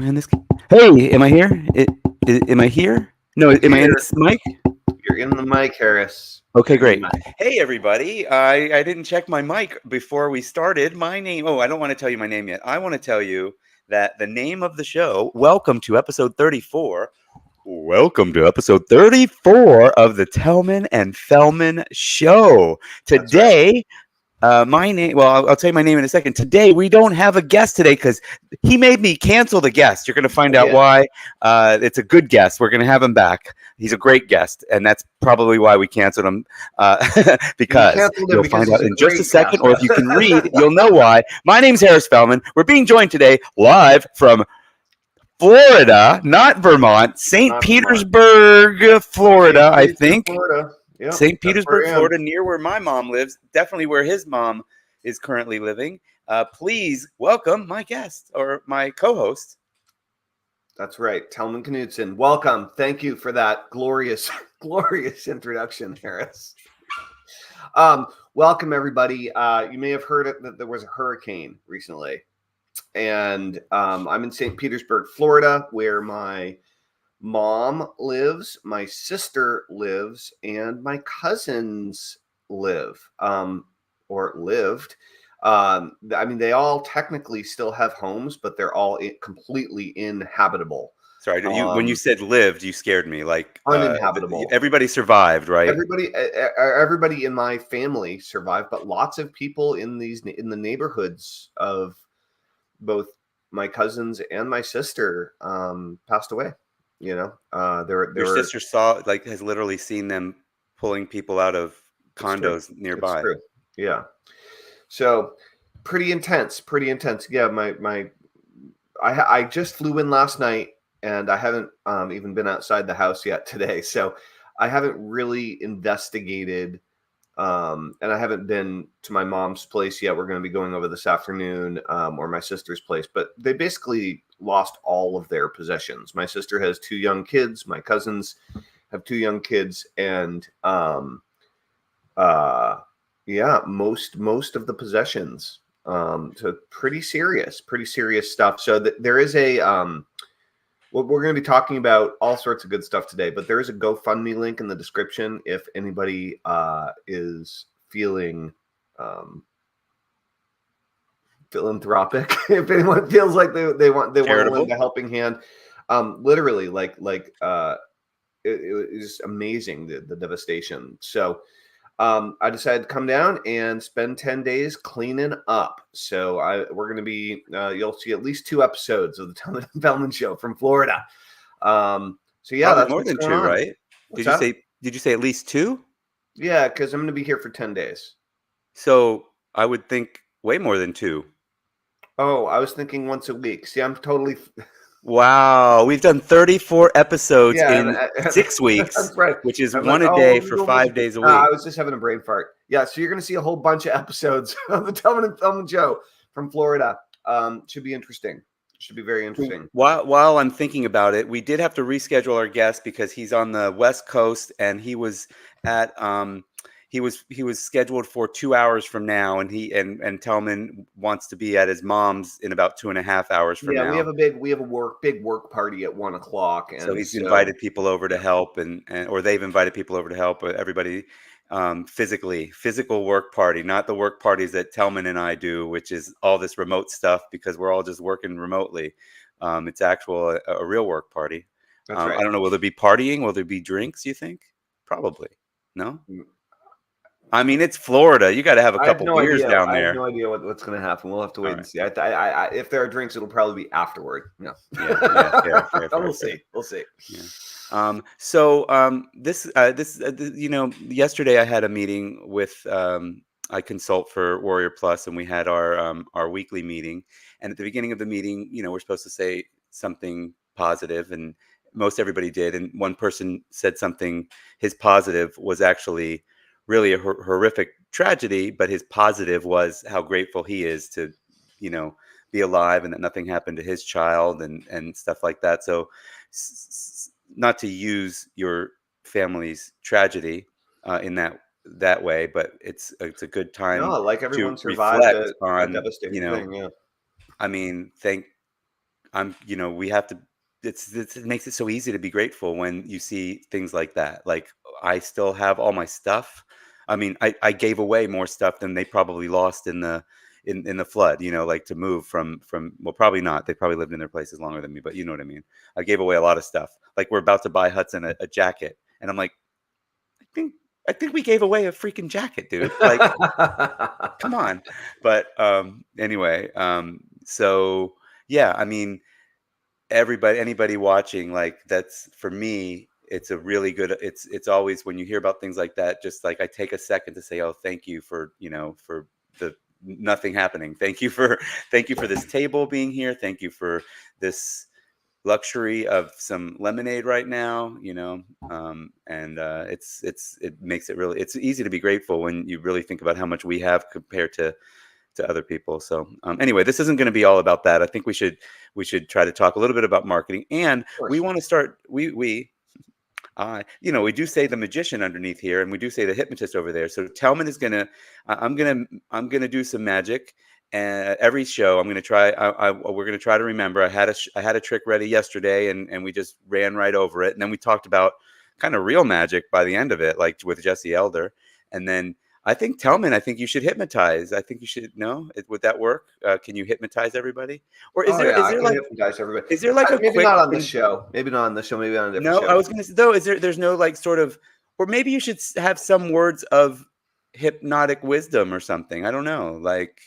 Am I on this? Hey, am I here? Am I here? No, am I in this mic? You're in the mic, Harris. Okay, You're in great. the mic. Hey, everybody. I didn't check my mic before we started. My name. Oh, I don't want to tell you my name yet. I want to tell you that the name of the show. Welcome to episode 34. Welcome to episode 34 of the Tellman and Fellman show. That's right. Today, my name. Well, I'll tell you my name in a second. Today, we don't have a guest today because he made me cancel the guest. You're going to find out why. It's a good guest. We're going to have him back. He's a great guest, and that's probably why we canceled him. Because you'll find out in just a second, or if you can read, you'll know why. My name's Harris Fellman. We're being joined today live from Florida, not Vermont, St. Petersburg, Florida, I think. Yep, St. Petersburg, Florida, near where my mom lives, definitely where his mom is currently living. Please welcome my guest or my co-host. That's right, Tellman Knudsen. Welcome. Thank you for that glorious, glorious introduction, Harris. Welcome, everybody. You may have heard that there was a hurricane recently. And I'm in St. Petersburg, Florida, where my mom lives, my sister lives, and my cousins live, or lived. I mean, they all technically still have homes, but they're all completely inhabitable. Sorry, when you said lived, you scared me. Like uninhabitable. Everybody survived, right? Everybody in my family survived, but lots of people in the neighborhoods of both my cousins and my sister passed away. You know, your sister has literally seen them pulling people out of condos nearby. It's true. Yeah. So pretty intense. Yeah. I just flew in last night and I haven't even been outside the house yet today. So I haven't really investigated and I haven't been to my mom's place yet. We're going to be going over this afternoon or my sister's place, but they basically lost all of their possessions. My sister has 2 young kids. My cousins have 2 young kids. And most of the possessions. So pretty serious stuff. So there is well, we're going to be talking about all sorts of good stuff today, but there is a GoFundMe link in the description if anybody is feeling philanthropic. If anyone feels like they want to lend a helping hand, literally, it is amazing the devastation. So I decided to come down and spend 10 days cleaning up. So we're going to be, you'll see at least 2 episodes of the Tellman Fellman show from Florida. So yeah, that's more than 2, right? Did you say at least 2? Yeah, because I'm going to be here for 10 days. So I would think way more than 2. Oh, I was thinking once a week. See, I'm totally... Wow, we've done 34 episodes in 6 weeks, that's right. Which is one a day for 5 days a week. I was just having a brain fart. Yeah, so you're going to see a whole bunch of episodes of the Tellman and Fellman show from Florida. Should be interesting. Should be very interesting. While I'm thinking about it, we did have to reschedule our guest because he's on the West Coast and he was at he was scheduled for 2 hours from now, and and Tellman wants to be at his mom's in about 2.5 hours from now. Yeah, we have a big work party at 1 o'clock, and so he's invited people over to help, or they've invited people over to help. Everybody, physical work party, not the work parties that Tellman and I do, which is all this remote stuff because we're all just working remotely. It's a real work party. That's right. I don't know. Will there be partying? Will there be drinks? You think? Probably. No. I mean, it's Florida. You got to have a couple beers down there. I have no idea what's going to happen. We'll have to wait and see. If there are drinks, it'll probably be afterward. No. Yeah. We'll see. Yeah. This yesterday I had a meeting with. I consult for Warrior Plus, and we had our weekly meeting. And at the beginning of the meeting, we're supposed to say something positive, and most everybody did. And one person said something. His positive was actually really a horrific tragedy, but his positive was how grateful he is to, be alive and that nothing happened to his child and stuff like that. So not to use your family's tragedy in that way, but it's a good time. No, like everyone survived a devastating thing. Yeah. I mean, we have to. It makes it so easy to be grateful when you see things like that. Like, I still have all my stuff. I mean, I gave away more stuff than they probably lost in the flood. Like, to move from well, probably not. They probably lived in their places longer than me, but you know what I mean. I gave away a lot of stuff. Like, we're about to buy Hudson a jacket, and I'm like, I think I think we gave away a freaking jacket, dude. Like, come on. But anyway, so yeah, I mean, anybody watching, like, that's, for me, it's a really good, it's always, when you hear about things like that, just like, I take a second to say, oh, thank you for, for the nothing happening. Thank you for this table being here. Thank you for this luxury of some lemonade right now, and it makes it really, it's easy to be grateful when you really think about how much we have compared to other people. So anyway, this isn't going to be all about that. I think we should try to talk a little bit about marketing, and Of we course. want to start. We do say the magician underneath here, and we do say the hypnotist over there. So Tellman is gonna, I'm gonna do some magic, and every show I'm gonna try. We're gonna try to remember. I had a trick ready yesterday, and we just ran right over it, and then we talked about kind of real magic by the end of it, like with Jesse Elder, and then. I think Tellman. I think you should hypnotize. I think you should. No, would that work? Can you hypnotize everybody? Or is Oh there yeah, is I there can like hypnotize everybody. is there like a Maybe quick not on the show. Maybe not on the show. Maybe on a different no, show. I was gonna say though, there's no like sort of, or maybe you should have some words of hypnotic wisdom or something. I don't know. Like,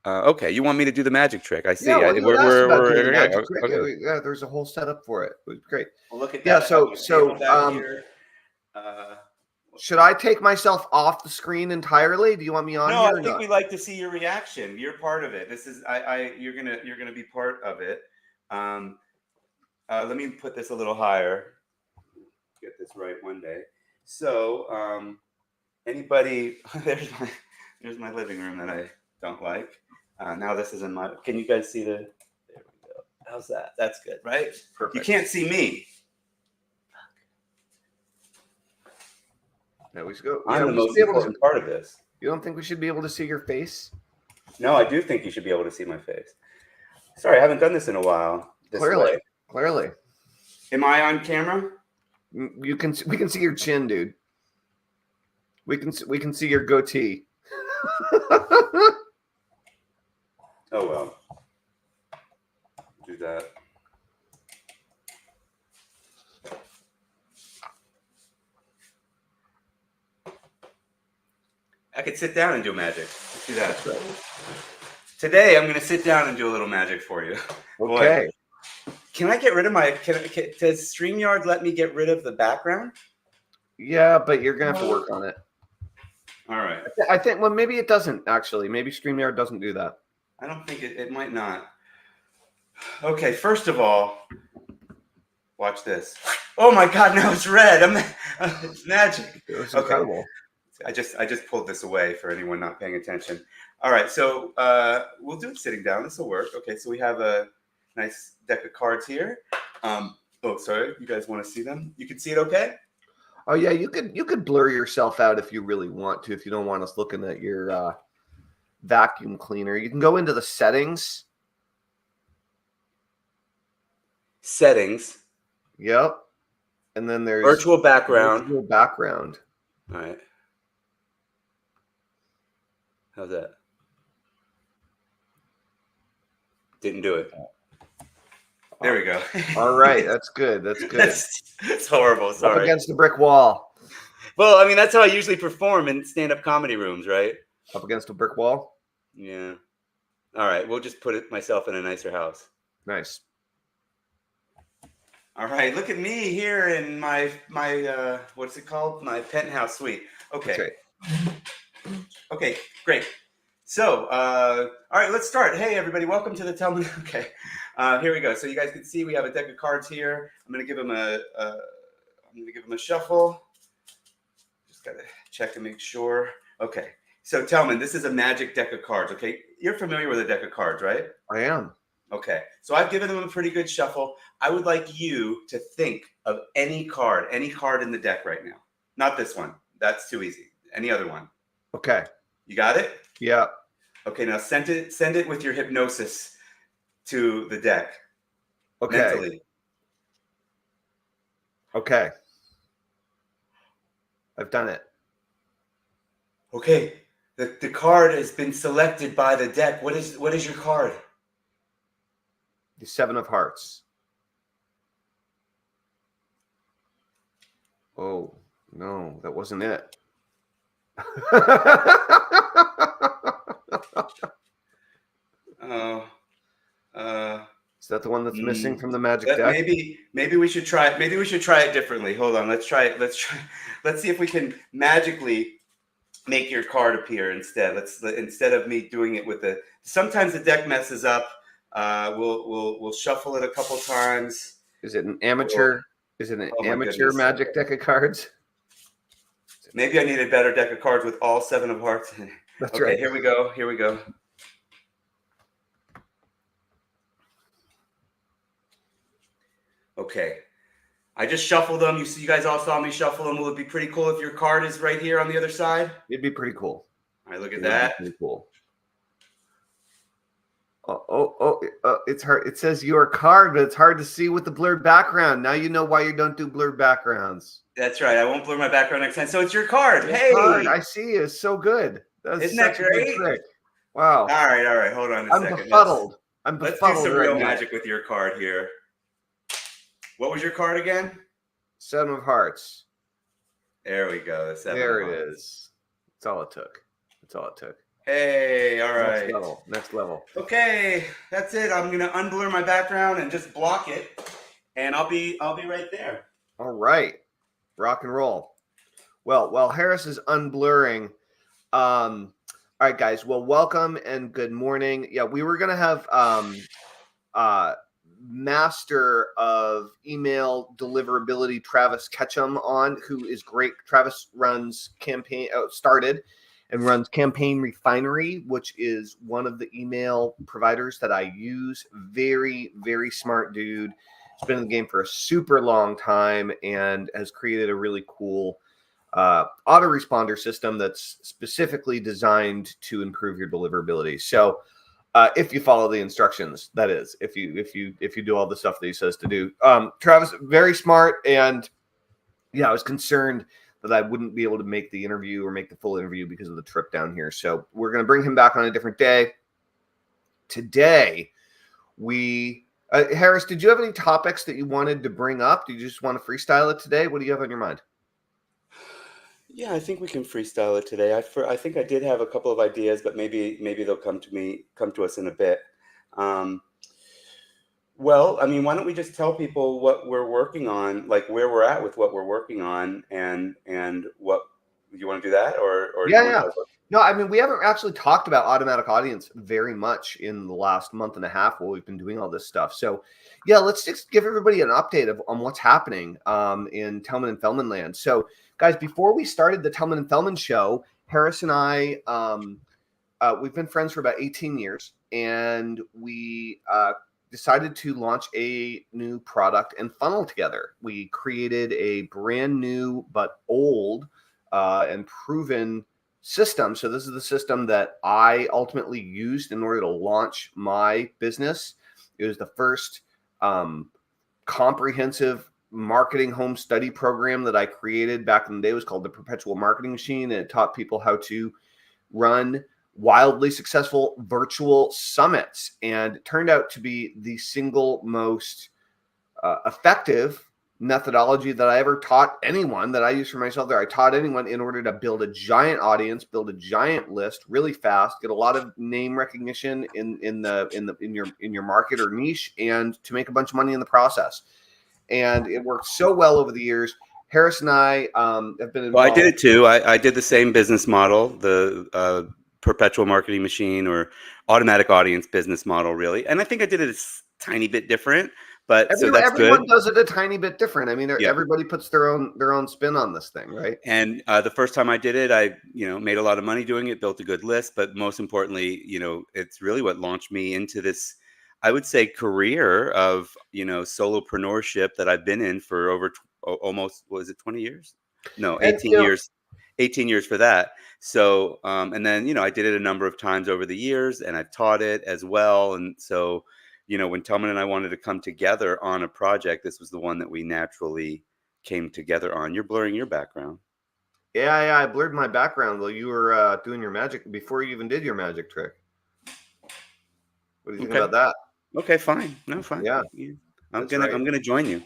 okay, you want me to do the magic trick? I Yeah, see. well, you had asked about doing the Okay. magic trick. Okay. Yeah, there's a whole setup for it. It was great. Well, look at Yeah. that. I have So my table so back here. Uh, should I take myself off the screen entirely? Do you want me on no, here or I think not? we like to see your reaction. You're part of it. This is you're gonna be part of it. Um, Let me put this a little higher. Get this right one day. So, anybody? There's my living room that I don't like. Now this is in my. Can you guys see the? There we go. How's that? That's good, right? Perfect. You can't see me. There we go. I'm Yeah, the we should most be able to. important part of this. You don't think we should be able to see your face? No, I do think you should be able to see my face. Sorry, I haven't done this in a while. This way. Clearly. Am I on camera? We can see your chin, dude. We can see your goatee. Oh well. Do that. I could sit down and do magic. Let's do that. That's right. Today, I'm going to sit down and do a little magic for you. Okay. Boy, can I get rid of does StreamYard let me get rid of the background? Yeah, but you're gonna have to work on it. All right. I think. Well, maybe it doesn't actually. Maybe StreamYard doesn't do that. I don't think it might not. Okay, first of all, watch this. Oh my God! Now it's red. It's magic. It was Okay. incredible. I just pulled this away for anyone not paying attention. All right, so we'll do it sitting down. This will work. Okay, so we have a nice deck of cards here. Oh, sorry. You guys want to see them? You can see it okay? Oh yeah, you could blur yourself out if you really want to. If you don't want us looking at your vacuum cleaner, you can go into the settings. Settings. Yep. And then there's Virtual background. Virtual background. All right. How's that? Didn't do it. There we go. All right, that's good. That's good. That's horrible. Sorry. Up against the brick wall. Well, I mean, that's how I usually perform in stand-up comedy rooms, right? Up against a brick wall. Yeah. All right. We'll just put myself in a nicer house. Nice. All right. Look at me here in my what's it called? My penthouse suite. Okay. Okay. Great. So, all right, let's start. Hey, everybody. Welcome to the Tellman. Okay. Here we go. So you guys can see we have a deck of cards here. I'm going to give them a shuffle. Just got to check to make sure. Okay. So Tellman, this is a magic deck of cards. Okay. You're familiar with a deck of cards, right? I am. Okay. So I've given them a pretty good shuffle. I would like you to think of any card in the deck right now. Not this one. That's too easy. Any other one. Okay. You got it? Yeah. Okay. Now send it with your hypnosis to the deck. Okay. mentally. Okay. I've done it. Okay, the card has been selected by the deck. What is your card? The 7 of Hearts. Oh, no, that wasn't it. Oh, Is that the one that's missing from the magic That deck? maybe we should try it. Maybe we should try it differently. Hold on, let's try it. Let's see if we can magically make your card appear instead. Instead of me doing it with the. Sometimes the deck messes up. We'll shuffle it a couple times. Is it an We'll, amateur? Is it an oh my amateur goodness. magic deck of cards? Maybe I need a better deck of cards with all 7 of hearts in it. That's Okay, right. here we go. Here we go. Okay. I just shuffled them. You guys all saw me shuffle them. Will it be pretty cool if your card is right here on the other side? It'd be pretty cool. All right, look at It would be that. pretty cool. It's hard. It says your card, but it's hard to see with the blurred background. Now you know why you don't do blurred backgrounds. That's right. I won't blur my background next time. So it's your card. Your Hey, card, I see. It's so good. That's isn't that such a good great? trick. Wow. All right. Hold on a I'm second. befuddled. Let's do some real magic with your card here. What was your card again? 7 of Hearts. There we go. The 7 There of it hearts. is. That's all it took. That's all it took. Hey, all right. Next level. Okay, that's it. I'm gonna unblur my background and just block it, and I'll be right there. All right, rock and roll. Well, while Harris is unblurring, all right, guys. Well, welcome and good morning. Yeah, we were gonna have master of email deliverability Travis Ketchum on, who is great. Travis runs started and runs Campaign Refinery, which is one of the email providers that I use. Very, very smart dude. He's been in the game for a super long time and has created a really cool autoresponder system that's specifically designed to improve your deliverability. So if you follow the instructions, that is, if you do all the stuff that he says to do. Travis, very smart, and yeah, I was concerned that I wouldn't be able to make the interview or make the full interview because of the trip down here. So we're going to bring him back on a different day. Today, Harris, did you have any topics that you wanted to bring up? Do you just want to freestyle it today? What do you have on your mind? Yeah, I think we can freestyle it today. I think I did have a couple of ideas, but maybe they'll come to us in a bit. Well, I mean, why don't we just tell people what we're working on, like where we're at with what we're working on, and what you want to do that, or yeah. No, I mean, we haven't actually talked about automatic audience very much in the last month and a half while we've been doing all this stuff. So, yeah, let's just give everybody an update on what's happening in Tellman and Fellman land. So, guys, before we started the Tellman and Fellman show, Harris and I, we've been friends for about 18 years, and we decided to launch a new product and funnel together. We created a brand new but old and proven system. So this is the system that I ultimately used in order to launch my business. It was the first comprehensive marketing home study program that I created back in the day. It was called the Perpetual Marketing Machine, and it taught people how to run wildly successful virtual summits. And it turned out to be the single most effective methodology that I ever taught anyone, that I use for myself there. I taught anyone in order to build a giant audience, build a giant list really fast, get a lot of name recognition in your market or niche, and to make a bunch of money in the process. And it worked so well over the years. Harris and I have been involved. Well, I did it too. I did the same business model, the perpetual marketing machine or automatic audience business model, really. And I think I did it a tiny bit different. But so that's everyone good. does it a tiny bit different. I mean, Yeah. Everybody puts their own spin on this thing, right? And the first time I did it, I made a lot of money doing it, built a good list. But most importantly, it's really what launched me into this, I would say, career of solopreneurship that I've been in for over almost, was it 20 years? No, 18 years. 18 years for that. So and then I did it a number of times over the years, and I've taught it as well. And so when Tellman and I wanted to come together on a project, this was the one that we naturally came together on. You're blurring your background. Yeah, I blurred my background while you were doing your magic before you even did your magic trick. What do you think Okay. about that? Okay, fine. No, fine. Yeah, Yeah. that's right. I'm gonna join you.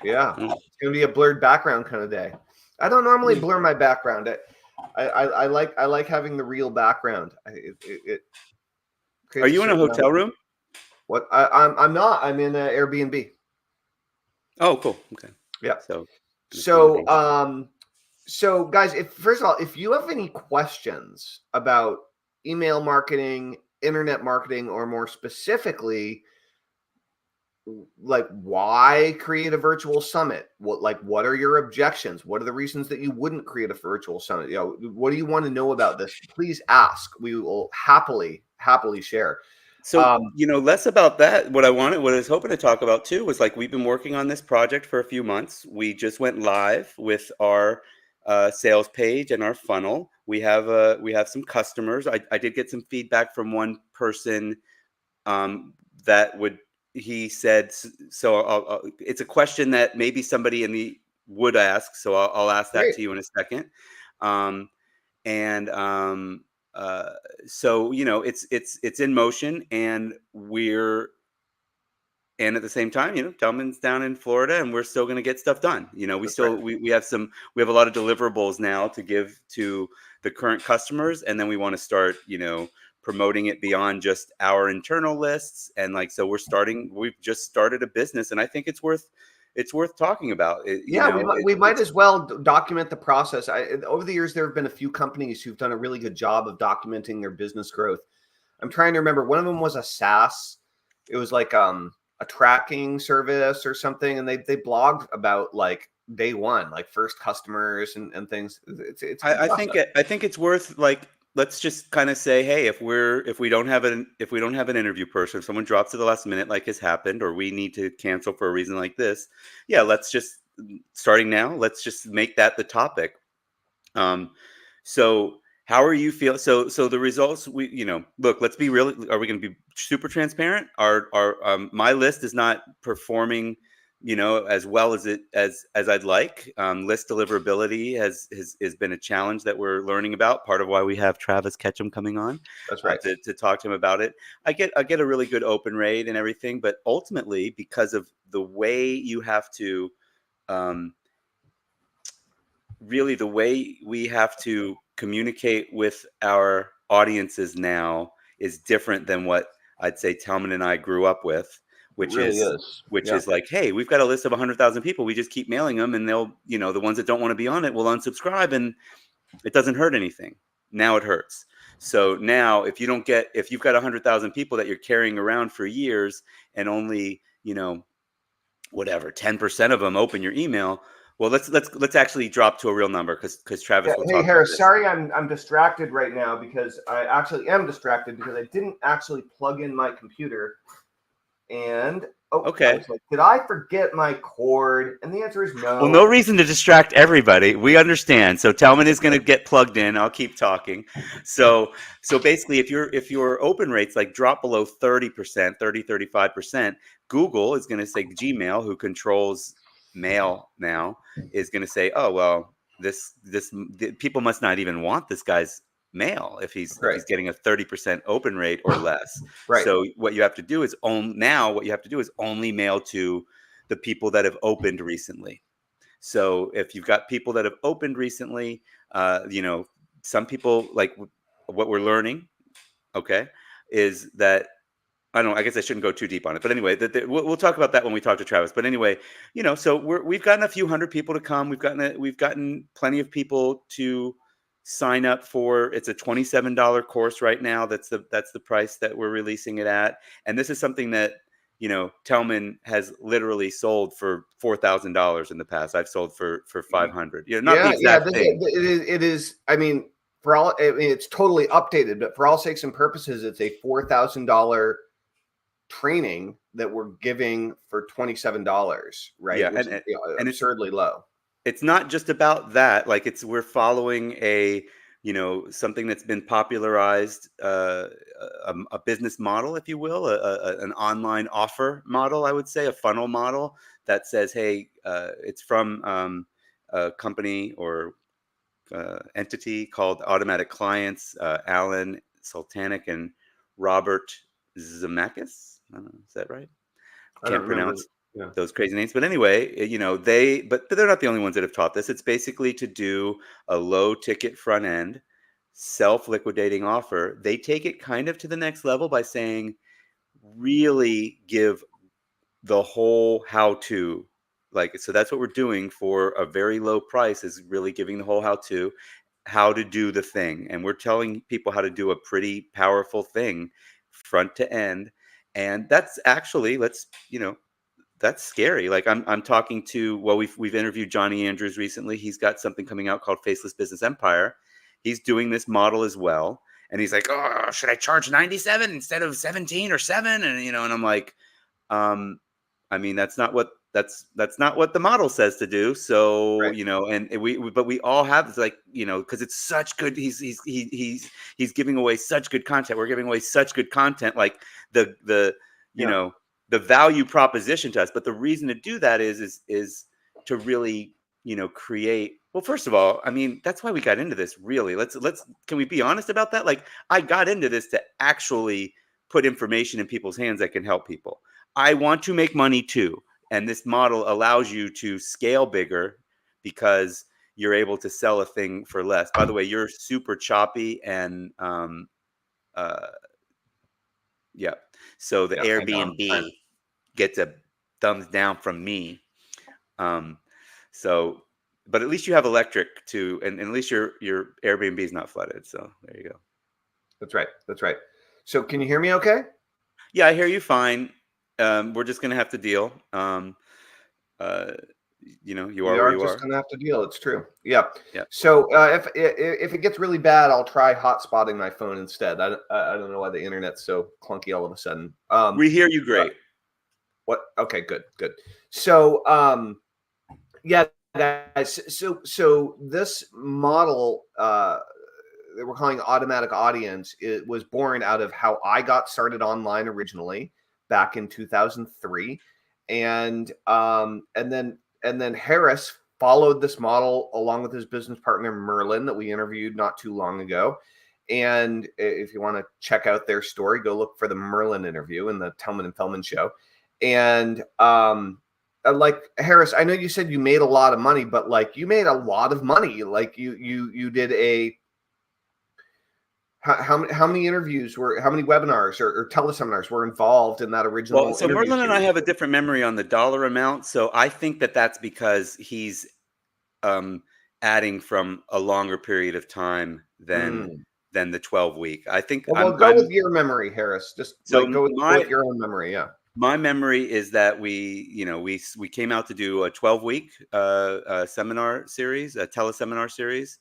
Yeah, Mm. it's gonna be a blurred background kind of day. I don't normally blur my background. I like having the real background. It Are creates a you in a certain amount of, hotel room? what I'm not. I'm in an Airbnb. Oh, cool. Okay. Yeah. So just So wondering. so guys, if first of all, if you have any questions about email marketing, internet marketing, or more specifically, like why create a virtual summit, what are your objections, what are the reasons that you wouldn't create a virtual summit, what do you want to know about this, please ask. We will happily share. So, less about that. What I was hoping to talk about too was like we've been working on this project for a few months. We just went live with our sales page and our funnel. We have some customers. I did get some feedback from one person that would he said so. It's a question that maybe somebody in the would ask. So I'll ask that Great. to you in a second. Um, and so it's in motion, and at the same time, Tellman's down in Florida, and we're still going to get stuff done. That's right. We have a lot of deliverables now to give to the current customers, and then we want to start promoting it beyond just our internal lists. And like, so we've just started a business, and I think it's worth talking about it. Yeah, we might as well document the process. Over the years, there have been a few companies who've done a really good job of documenting their business growth. I'm trying to remember. One of them was a SaaS. It was like a tracking service or something, and they blogged about like day one, like first customers and things. It's a good process. I think it's worth, like, let's just kind of say, hey, if we don't have an interview person, if someone drops at the last minute like has happened, or we need to cancel for a reason like this, yeah, let's just starting now, let's just make that the topic. So how are you feel? So the results, look, let's be real. Are we going to be super transparent? My list is not performing, as well as I'd like. List deliverability has been a challenge that we're learning about. Part of why we have Travis Ketchum coming on, That's right. to talk to him about it. I get a really good open rate and everything, but ultimately, because of the way you have to, really the way we have to communicate with our audiences now is different than what I'd say Talman and I grew up with, It which really is is. which Yeah. is like, hey, we've got a list of 100,000 people. We just keep mailing them, and they'll, the ones that don't want to be on it will unsubscribe, and it doesn't hurt anything. Now it hurts. So now, if you've got 100,000 people that you're carrying around for years, and only, whatever 10% of them open your email, well, let's actually drop to a real number, because Travis will Hey talk about Harris, this. sorry I'm distracted right now because I actually am distracted because I didn't actually plug in my computer. And I Okay. was like, did I forget my cord? And the answer is no. Well, no reason to distract everybody. We understand. So Telman is going to get plugged in. I'll keep talking. So basically, if your open rates like drop below 30%, 35%, Google is going to say, Gmail, who controls mail now, is going to say, oh well, people must not even want this guy's mail if he's Right. getting a 30% open rate or less. Right. So what you have to do is only mail to the people that have opened recently. So if you've got people that have opened recently, some people, like, what we're learning, okay, is that, I don't know, I guess I shouldn't go too deep on it, but anyway, we'll talk about that when we talk to Travis. But anyway, so we've gotten a few hundred people to come. We've gotten plenty of people to sign up for. It's a $27 course right now. That's the price that we're releasing it at. And this is something that, Tellman has literally sold for $4,000 in the past. I've sold for 500. Not the Yeah. exact thing. It is. I mean, it's totally updated, but for all sakes and purposes, it's a $4,000 training that we're giving for $27, right? Yeah, Which is and absurdly low. it's not just about that. Like, we're following something that's been popularized, a business model, if you will, an online offer model, I would say, a funnel model that says, hey, it's from a company or entity called Automatic Clients, Alan Sultanic and Robert Zemeckis. I don't know, is that right? I don't Can't remember. pronounce Yeah, those crazy names. But anyway, but they're not the only ones that have taught this. It's basically to do a low ticket front end, self liquidating offer. They take it kind of to the next level by saying, really give the whole how to. Like, so that's what we're doing for a very low price, is really giving the whole how to do the thing. And we're telling people how to do a pretty powerful thing front to end. And that's actually, that's scary. Like, I'm talking to, well, we've interviewed Johnny Andrews recently. He's got something coming out called Faceless Business Empire. He's doing this model as well. And he's like, oh, should I charge 97 instead of 17 or 7? And and I'm like, um, I mean, that's not what the model says to do. So, right. and but we all have this, like, because it's such good. He's giving away such good content. We're giving away such good content, like the you Yeah, know the value proposition to us. But the reason to do that is to really create. Well, first of all, I mean, that's why we got into this. Really, let's can we be honest about that? Like, I got into this to actually put information in people's hands that can help people. I want to make money too. And this model allows you to scale bigger because you're able to sell a thing for less. By the way, you're super choppy and uh, yeah. So the yeah, I know. Airbnb gets a thumbs down from me. Um, so, but at least you have electric too, and at least your Airbnb is not flooded. So there you go. That's right. That's right. So, can you hear me? Okay. Yeah, I hear you fine. We're just gonna have to deal. Uh, you We are where are you just are. going to have to deal. It's true. Yeah. Yeah. So, if it gets really bad, I'll try hotspotting my phone instead. I don't know why the internet's so clunky all of a sudden. We hear you Uh, great. what? Okay. Good. Good. So, yeah, guys. So this model that we're calling automatic audience, it was born out of how I got started online originally back in 2003, and then Harris followed this model along with his business partner Merlin that we interviewed not too long ago. And if you want to check out their story, go look for the Merlin interview in the Tellman and Fellman show. And like Harris, I know you said you made a lot of money, but like you made a lot of money. Like you did a how many interviews how many webinars or teleseminars were involved in that Well, original so interview Merlin and I series? have a different memory on the dollar amount. So I think that that's because he's um, adding from a longer period of time Mm. than the 12-week. I think Well, I'm we'll go I'm with your memory, Harris. Just so like go with your own memory. Yeah. my memory is that we came out to do a 12-week seminar series, a teleseminar series,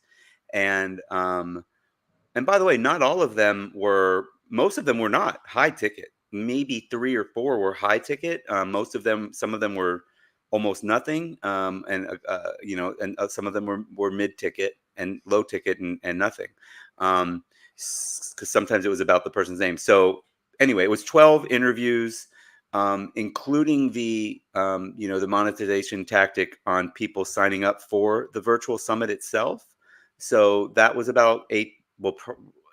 and and by the way, not all of them were. Most of them were not high ticket. Maybe 3 or 4 were high ticket. Most of them, some of them were almost nothing, and some of them were mid ticket and low ticket and nothing, because sometimes it was about the person's name. So anyway, it was 12 interviews, including the monetization tactic on people signing up for the virtual summit itself. So that was about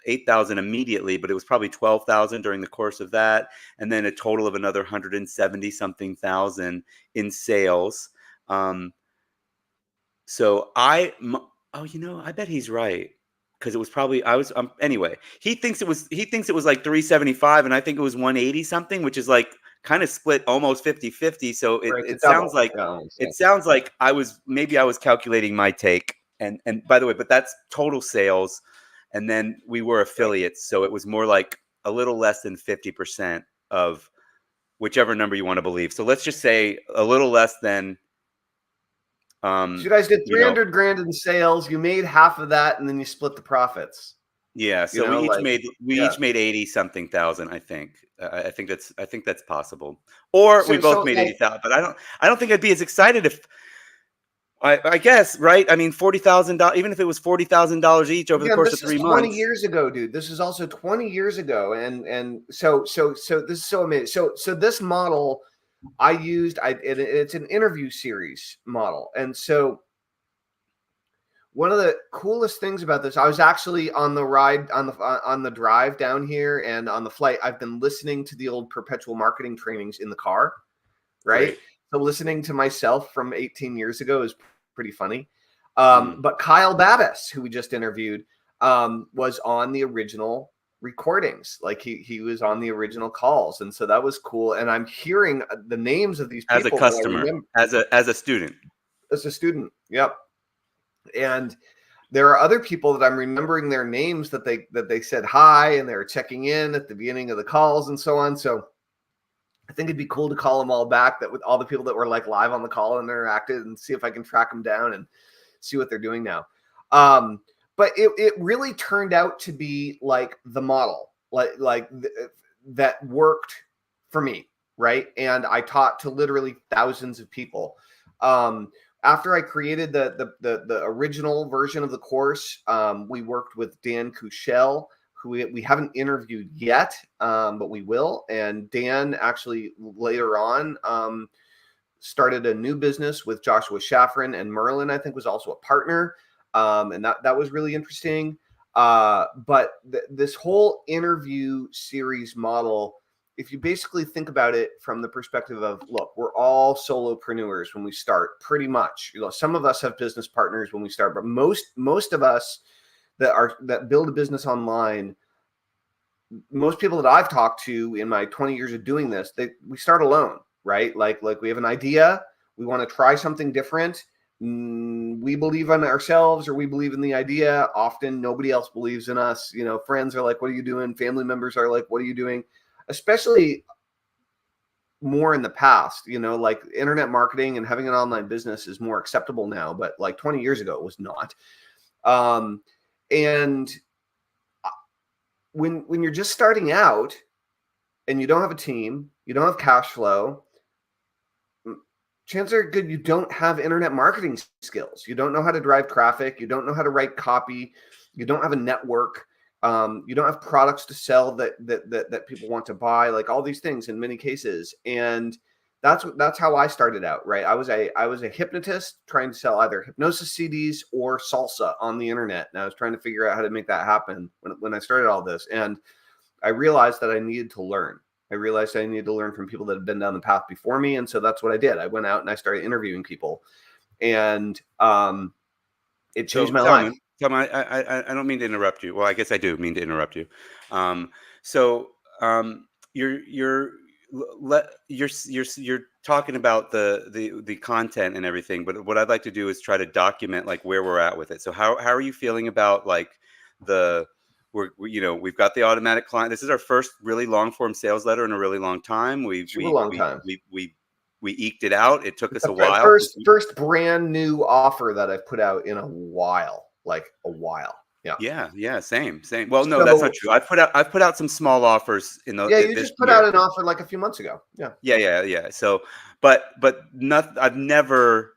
8,000 immediately, but it was probably 12,000 during the course of that, and then a total of another 170 something thousand in sales. Um, so oh, I bet he's right, because it was probably I was anyway. He thinks it was like 375, and I think it was 180 something, which is like kind of split almost 50-50. So Right. To it sounds double. like Yeah. I was calculating my take. And by the way, but that's total sales, and then we were Right. affiliates, so it was more like a little less than 50% of whichever number you want to believe. So let's just say a little less than So um you guys did you know 300 grand in sales. You made half of that, and then you split the profits. yeah, You so know, like we yeah. each made 80 something thousand, I think. I think that's possible. Or we So both made like 80,000, but I don't think I'd be as excited if I guess, right? I mean, $40,000, even if it was $40,000 each over the Again, course of this is 20 3 months. years ago, dude. This is also 20 years ago. And so this is so amazing. So this model I used, it's an interview series model. And so one of the coolest things about this, I was actually on the ride on the drive down here, and on the flight, I've been listening to the old perpetual marketing trainings in the car, right? Great. So listening to myself from 18 years ago is pretty funny. Mhm. But Kyle Babbis, who we just interviewed, was on the original recordings. Like he was on the original calls, and so that was cool. And I'm hearing the names of these As a people that I customer, remember as a student. as a student. Yep. And there are other people that I'm remembering their names that they said hi and they were checking in at the beginning of the calls and so on. So I think it'd be cool to call them all back, that with all the people that were like live on the call and interacted, and see if I can track them down and see what they're doing now. But it really turned out to be like the model, that worked for me, right? And I taught to literally thousands of people. After I created the original version of the course, we worked with Dan Kushel, who we haven't interviewed yet, but we will. And Dan actually later on started a new business with Joshua Shafran, and Merlin, I think, was also a partner. And that was really interesting. But this whole interview series model, if you basically think about it from the perspective of, look, we're all solopreneurs when we start, pretty much. You know, some of us have business partners when we start, but most of us that build a business online, most people that I've talked to in my 20 years of doing this, we start alone, right? Like we have an idea, we want to try something different. We believe in ourselves, or we believe in the idea. Often nobody else believes in us. You know, friends are like, what are you doing? Family members are like, what are you doing? Especially more in the past, you know, like internet marketing and having an online business is more acceptable now, but like 20 years ago, it was not. And when you're just starting out and you don't have a team, you don't have cash flow, chances are good you don't have internet marketing skills. You don't know how to drive traffic. You don't know how to write copy. You don't have a network. You don't have products to sell that people want to buy, like all these things in many cases. And that's how I started out, right? I was a hypnotist trying to sell either hypnosis CDs or salsa on the internet. And I was trying to figure out how to make that happen when I started all this. And I realized that I needed to learn. I realized I needed to learn from people that had been down the path before me. And so that's what I did. I went out and I started interviewing people, and it changed So, my life. I don't mean to interrupt you. Well, I guess I do mean to interrupt you. Um, so, you're you're talking about the content and everything, but what I'd like to do is try to document like where we're at with it. So, how are you feeling about like the we've got the automatic client. This is our first really long form sales letter in a really long time. Super long time. We eked it out. It took It's us a the while. first brand new offer that I've put out in a while, like a while. Yeah. Yeah, same. Well, no, that's not So true. I've put out some small offers yeah, you this just put out year. an offer like a few months ago. Yeah. Yeah. So, but not I've never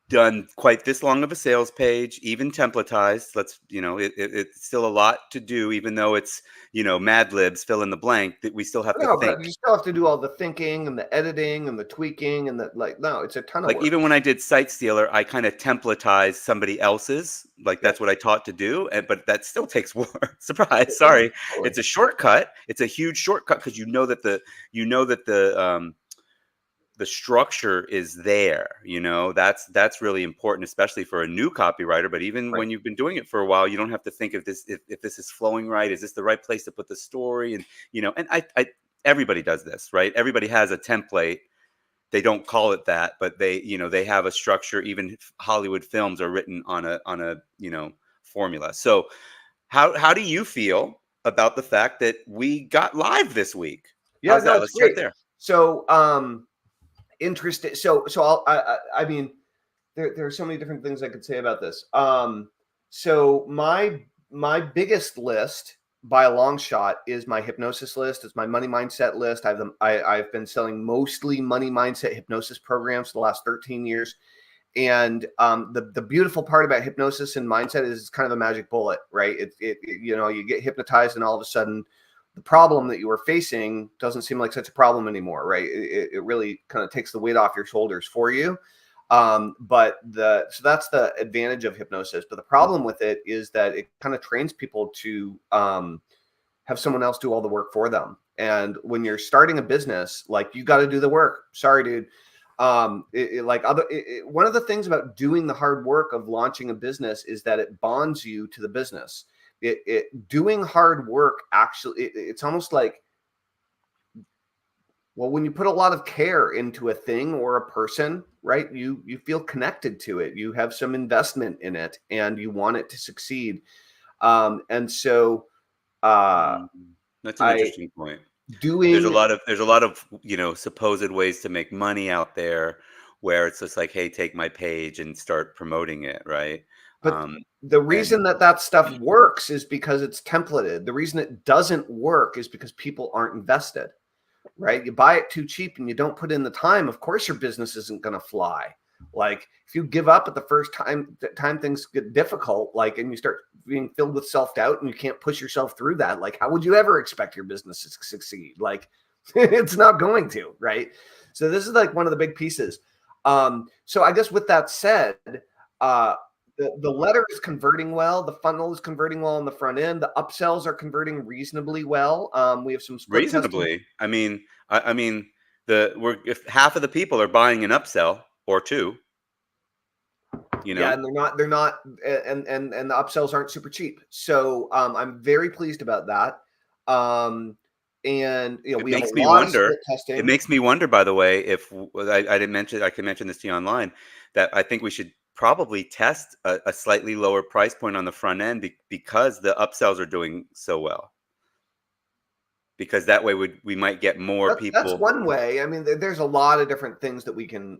done quite this long of a sales page, even templatized. It's still a lot to do, even though it's, Mad Libs, fill in the blank, that we still have to No, think. but you still have to do all the thinking and the editing and the tweaking and no, it's a ton of Like work. even when I did Site Stealer, I kind of templatized somebody else's. Like Yeah. that's what I taught to do, but that still takes work. Surprise, Totally. sorry. Totally. It's a shortcut. It's a huge shortcut because the structure is there. That's really important, especially for a new copywriter. But even Right. when you've been doing it for a while, you don't have to think of this if this is flowing right. Is this the right place to put the story? And and I everybody does this, right? Everybody has a template. They don't call it that, but they have a structure. Even Hollywood films are written on a formula. So how do you feel about the fact that we got live this week? Yeah, How's no, that? it's Let's start great. there. So interesting. I mean, there are so many different things I could say about this. So my biggest list by a long shot is my hypnosis list. It's my money mindset list. I've been selling mostly money mindset hypnosis programs for the last 13 years. And the beautiful part about hypnosis and mindset is it's kind of a magic bullet, right? You get hypnotized and all of a sudden the problem that you were facing doesn't seem like such a problem anymore, right? It really kind of takes the weight off your shoulders for you. So that's the advantage of hypnosis. But the problem with it is that it kind of trains people to have someone else do all the work for them. And when you're starting a business, like, you got to do the work. Sorry, dude. One of the things about doing the hard work of launching a business is that it bonds you to the business. Doing hard work, actually, it's almost like, well, when you put a lot of care into a thing or a person, right, you feel connected to it. You have some investment in it and you want it to succeed. And so That's an interesting point. doing There's a lot of supposed ways to make money out there, where it's just like, hey, take my page and start promoting it, right? But the reason that stuff works is because it's templated. The reason it doesn't work is because people aren't invested, right? You buy it too cheap and you don't put in the time. Of course, your business isn't going to fly. Like, if you give up at the first time things get difficult, like, and you start being filled with self-doubt and you can't push yourself through that, like, how would you ever expect your business to succeed? Like, it's not going to, right? So this is like one of the big pieces. So I guess with that said, the letter is converting well. The funnel is converting well on the front end. The upsells are converting reasonably well. We have some split reasonably. testing. I mean, if half of the people are buying an upsell or two, Yeah, and they're not, and the upsells aren't super cheap. So I'm very pleased about that. And we have a lot of split testing. It makes me wonder, by the way, if I didn't mention, I can mention this to you online, that I think we should probably test a slightly lower price point on the front end because the upsells are doing so well. Because that way we might get more people. That's one way. I mean, there's a lot of different things that we can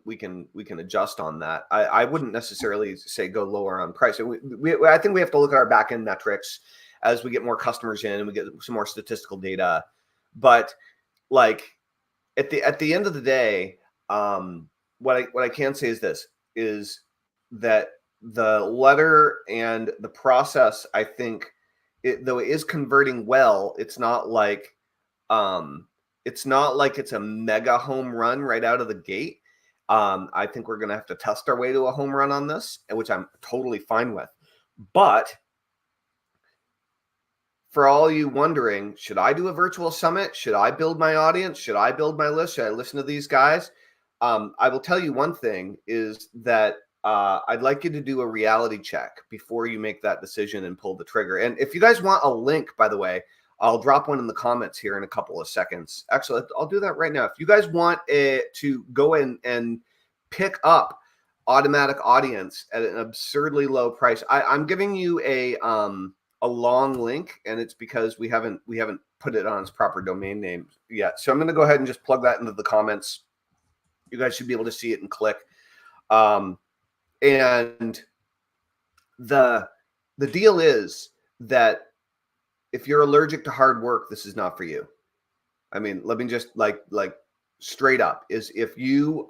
adjust on that. I wouldn't necessarily say go lower on price. I think we have to look at our back end metrics as we get more customers in and we get some more statistical data. But like at the end of the day, what I can say is this, is that the letter and the process, I think, though it is converting well, it's not like it's a mega home run right out of the gate. I think we're going to have to test our way to a home run on this, which I'm totally fine with. But for all you wondering, should I do a virtual summit? Should I build my audience? Should I build my list? Should I listen to these guys? I will tell you one thing is that I'd like you to do a reality check before you make that decision and pull the trigger. And if you guys want a link, by the way, I'll drop one in the comments here in a couple of seconds. Actually, I'll do that right now. If you guys want to go in and pick up automatic audience at an absurdly low price, I'm giving you a long link, and it's because we haven't put it on its proper domain name yet. So I'm going to go ahead and just plug that into the comments. You guys should be able to see it and click. And the deal is that if you're allergic to hard work, this is not for you. I mean, let me just like straight up, is if you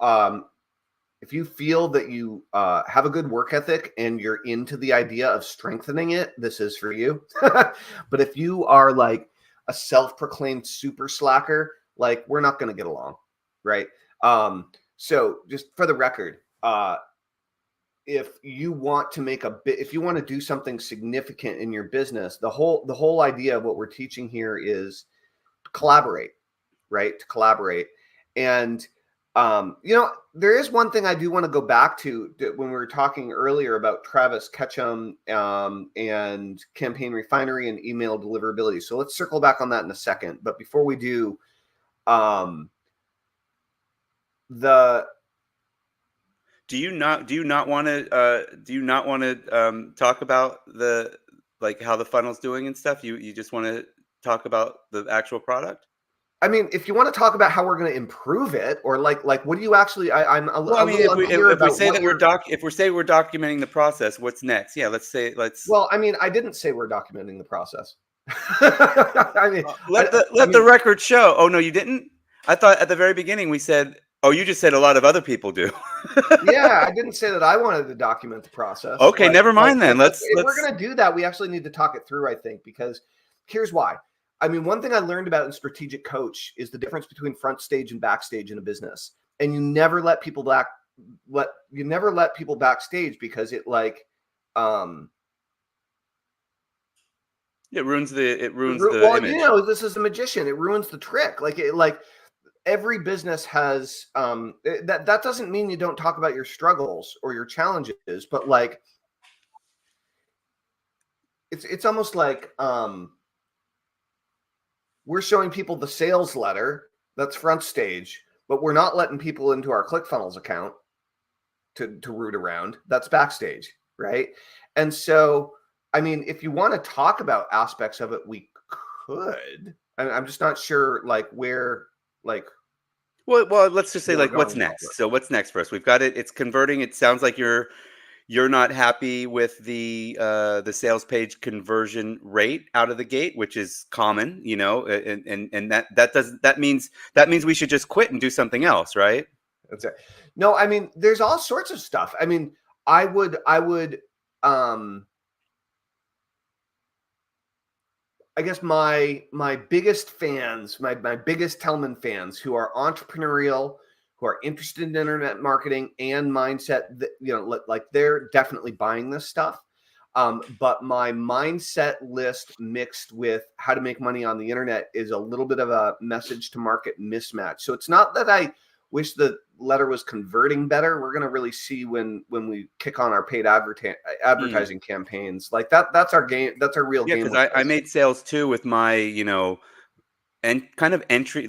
feel that you have a good work ethic and you're into the idea of strengthening it, this is for you. But if you are like a self-proclaimed super slacker, like, we're not going to get along, right? So just for the record, if you want to if you want to do something significant in your business, the whole idea of what we're teaching here is to collaborate, right? To collaborate. And there is one thing I do want to go back to when we were talking earlier about Travis Ketchum and Campaign Refinery and email deliverability. So let's circle back on that in a second. But before we do, do you not want to talk about how the funnel's doing and stuff? You just want to talk about the actual product? I mean, if you want to talk about how we're going to improve it, or like what do you actually? If we say we're documenting the process, what's next? Yeah, let's. Well, I mean, I didn't say we're documenting the process. I mean, let the record show. Oh no, you didn't. I thought at the very beginning we said Oh, you just said a lot of other people do. Yeah, I didn't say that I wanted to document the process. Okay, never mind then. If we're gonna do that, we actually need to talk it through, I think, because here's why. I mean, one thing I learned about in Strategic Coach is the difference between front stage and backstage in a business. And you never let people backstage because um It ruins the well, you image. know, this is a magician. It ruins the trick. Every business has that doesn't mean you don't talk about your struggles or your challenges, but like it's almost like we're showing people the sales letter that's front stage, but we're not letting people into our ClickFunnels account to root around. That's backstage, right? And so, I mean, if you want to talk about aspects of it, we could. I'm just not sure, like where, like Well, let's just say where we're like what's going with all next. this. So what's next for us? We've got it. It's converting. It sounds like you're not happy with the sales page conversion rate out of the gate, which is common, and that means we should just quit and do something else, right? That's it. No, I mean, there's all sorts of stuff. I mean, um, I guess my biggest fans, my biggest Tellman fans who are entrepreneurial, who are interested in internet marketing and mindset, like they're definitely buying this stuff. But my mindset list mixed with how to make money on the internet is a little bit of a message to market mismatch. So it's not that I wish the letter was converting better. We're going to really see when we kick on our paid Hmm. advertising campaigns. Like that's our game. That's our real Yeah, game because with I this. made sales too with my, and kind of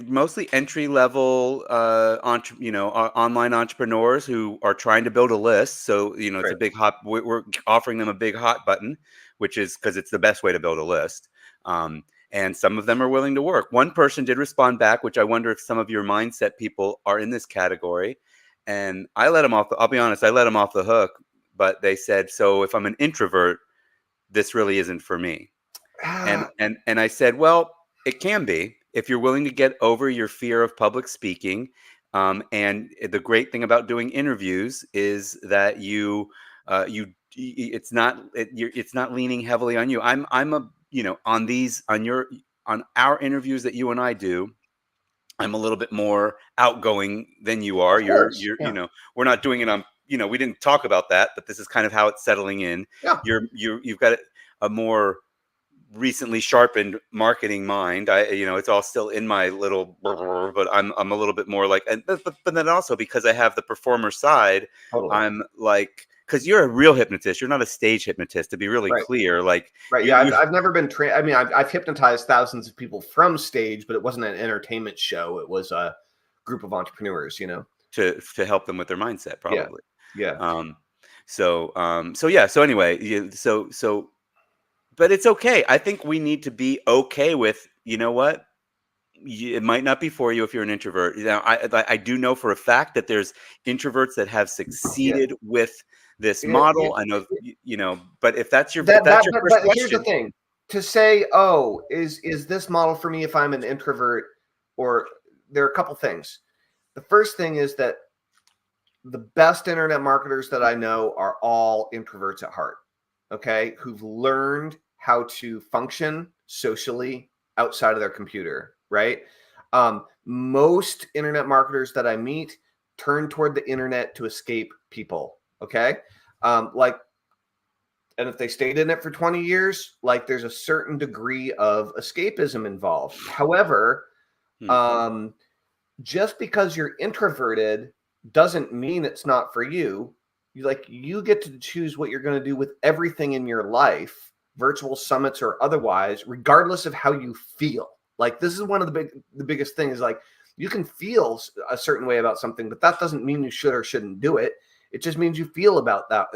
mostly entry level, online entrepreneurs who are trying to build a list. So, it's a Right. big hot, we're offering them a big hot button, which is because it's the best way to build a list. Um, and some of them are willing to work. One person did respond back, which I wonder if some of your mindset people are in this category. And I let them off. I'll be honest, I let them off the hook, but they said, so if I'm an introvert, this really isn't for me. And Ah, and I said, well, it can be if you're willing to get over your fear of public speaking. And the great thing about doing interviews is that it's not leaning heavily on you. I'm a on our interviews that you and I do. I'm a little bit more outgoing than you are. of course. Yeah. We're not doing it on, we didn't talk about that, but this is kind of how it's settling in. Yeah. You've got a more recently sharpened marketing mind. It's all still in my little, but I'm a little bit more like, and but then also because I have the performer side, Totally. I'm like, because you're a real hypnotist, you're not a stage hypnotist. To be really Right. clear, like Right. Yeah. you I've never been trained. I mean, I've hypnotized thousands of people from stage, but it wasn't an entertainment show. It was a group of entrepreneurs. to help them with their mindset, Yeah. probably. Yeah. Um, so yeah. So anyway, but it's okay. I think we need to be okay with, what, it might not be for you if you're an introvert. I do know for a fact that there's introverts that have Yeah. succeeded with this Yeah. Yeah. model. I know, but if That that's that your but first here's the question. thing. To say, oh, is this model for me if I'm an introvert? Or there are a couple things. The first thing is that the best internet marketers that I know are all introverts at heart, okay, who've learned how to function socially outside of their computer, right? Most internet marketers that I meet turn toward the internet to escape people, okay? Like, and if they stayed in it for 20 years, like there's a certain degree of escapism involved. However, Hmm. um, just because you're introverted doesn't mean it's not for you. You get to choose what you're going to do with everything in your life, virtual summits or otherwise, regardless of how you feel. Like this is one of the biggest things. Like you can feel a certain way about something, but that doesn't mean you should or shouldn't do it. It just means you feel about that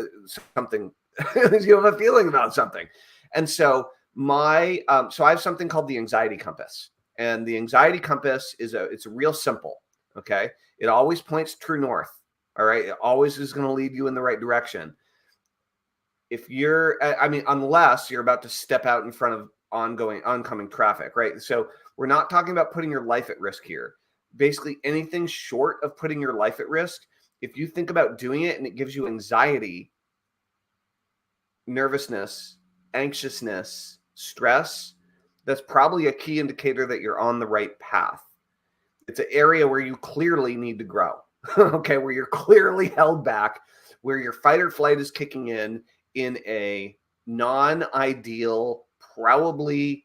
something. You have a feeling about something, and so so I have something called the anxiety compass. And the anxiety compass it's real simple. Okay. It always points true north. All right. It always is going to lead you in the right direction. If you're, I mean, unless you're about to step out in front of oncoming traffic, right? So we're not talking about putting your life at risk here. basically anything short of putting your life at risk, if you think about doing it and it gives you anxiety, nervousness, anxiousness, stress, that's probably a key indicator that you're on the right path. It's an area where you clearly need to grow, okay, where you're clearly held back, where your fight or flight is kicking in a non-ideal, probably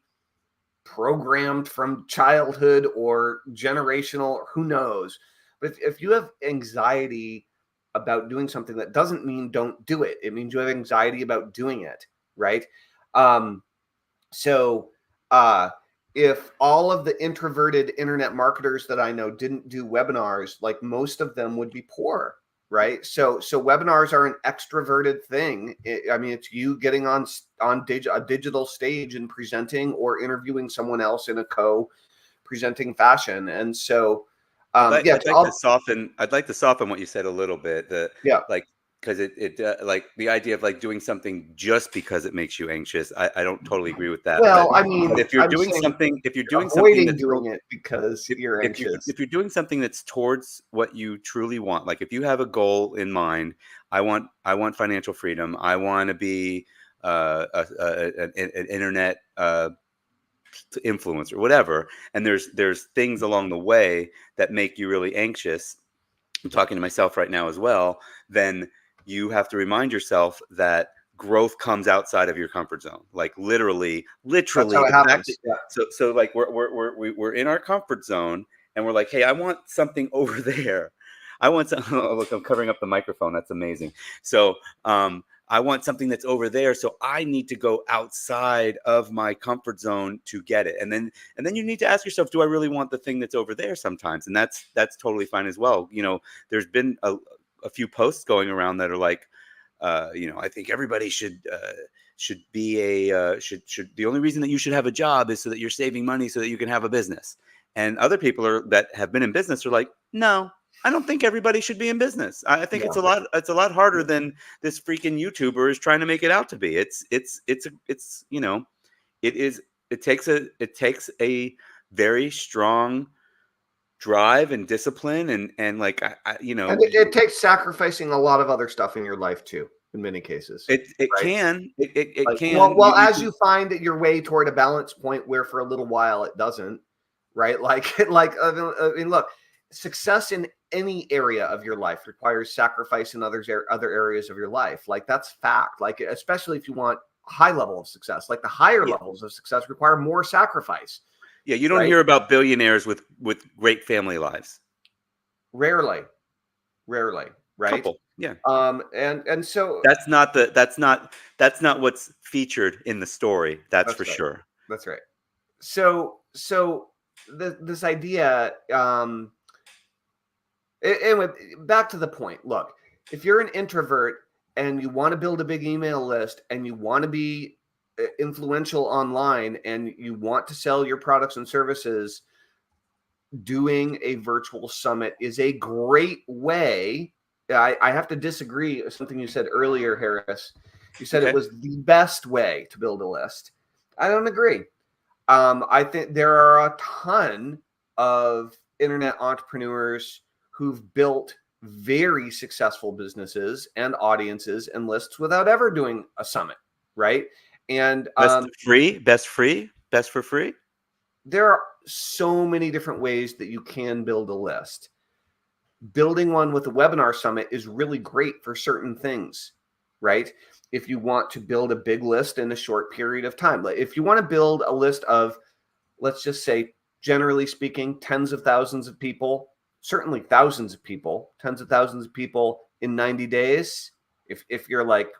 programmed from childhood or generational, or who knows. But if you have anxiety about doing something, that doesn't mean don't do it. It means you have anxiety about doing it, right? Um, so if all of the introverted internet marketers that I know didn't do webinars, like most of them would be poor, right? So webinars are an extroverted thing. I mean, it's you getting on a digital stage and presenting or interviewing someone else in a co-presenting fashion. And so, yeah, I'd like to soften what you said a little bit. yeah. Like, because like the idea of like doing something just because it makes you anxious. I don't totally agree with that. Well, I mean, But if you're I'm doing saying something, if you're doing something avoiding that's doing it because you're anxious. if you're doing something that's towards what you truly want, like if you have a goal in mind, I want financial freedom. I want to be an internet influencer, whatever. And there's things along the way that make you really anxious. I'm talking to myself right now as well. Then you have to remind yourself that growth comes outside of your comfort zone. Like literally That's how it the fact that happens. Yeah. so like we're in our comfort zone and we're like, hey, I want something over there. I want some. Oh, look, I'm covering up the microphone. That's amazing. So I want something that's over there. So I need to go outside of my comfort zone to get it. And then you need to ask yourself, do I really want the thing that's over there sometimes? And that's totally fine as well. You know, there's been a few posts going around that are like, you know, I think everybody should be should the only reason that you should have a job is so that you're saving money so that you can have a business. And other people that have been in business are like, no, I don't think everybody should be in business. I think Yeah. it's a lot harder than this freaking YouTuber is trying to make it out to be. It's you know, it takes a very strong drive and discipline and like you know, And it takes sacrificing a lot of other stuff in your life too, in many cases. it Right. can it Like, can well, you as can, you find your way toward a balance point where for a little while it doesn't, right? Like, I mean, look, success in any area of your life requires sacrifice in other areas of your life. Like that's fact. Like, especially if you want high level of success, like the higher yeah. levels of success require more sacrifice, Yeah, you don't right? hear about billionaires with great family lives. Rarely, rarely, right? Couple, yeah. And so That's not what's featured in the story. That's that's for right. sure. That's right. So this idea, back to the point. Look, if you're an introvert and you want to build a big email list and you want to be influential online and you want to sell your products and services, doing a virtual summit is a great way. I have to disagree with something you said earlier, Harris. You said it Okay. was the best way to build a list. I don't agree. I think there are a ton of internet entrepreneurs who've built very successful businesses and audiences and lists without ever doing a summit, right? And Best for free. there are so many different ways that you can build a list. Building one with a webinar summit is really great for certain things, right? If you want to build a big list in a short period of time, like if you want to build a list of, let's just say, generally speaking, tens of thousands of people, certainly thousands of people, tens of thousands of people in 90 days. If you're like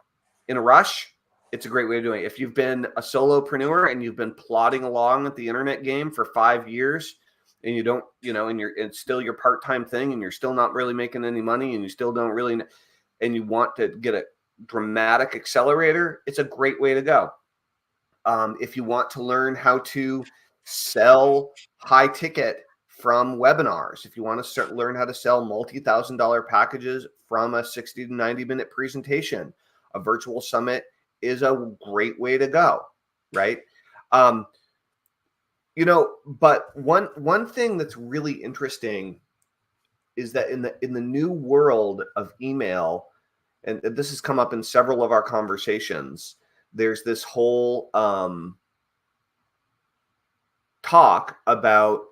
in a rush, it's a great way of doing it. If you've been a solopreneur and you've been plodding along at the internet game for 5 years and you don't, you know, and it's still your part-time thing and you're still not really making any money and you still don't really, and you want to get a dramatic accelerator, it's a great way to go. If you want to learn how to sell high ticket from webinars, if you want to learn how to sell multi-$1,000 packages from a 60 to 90-minute presentation, a virtual summit is a great way to go, right? But one thing that's really interesting is that in the new world of email, and this has come up in several of our conversations, there's this whole talk about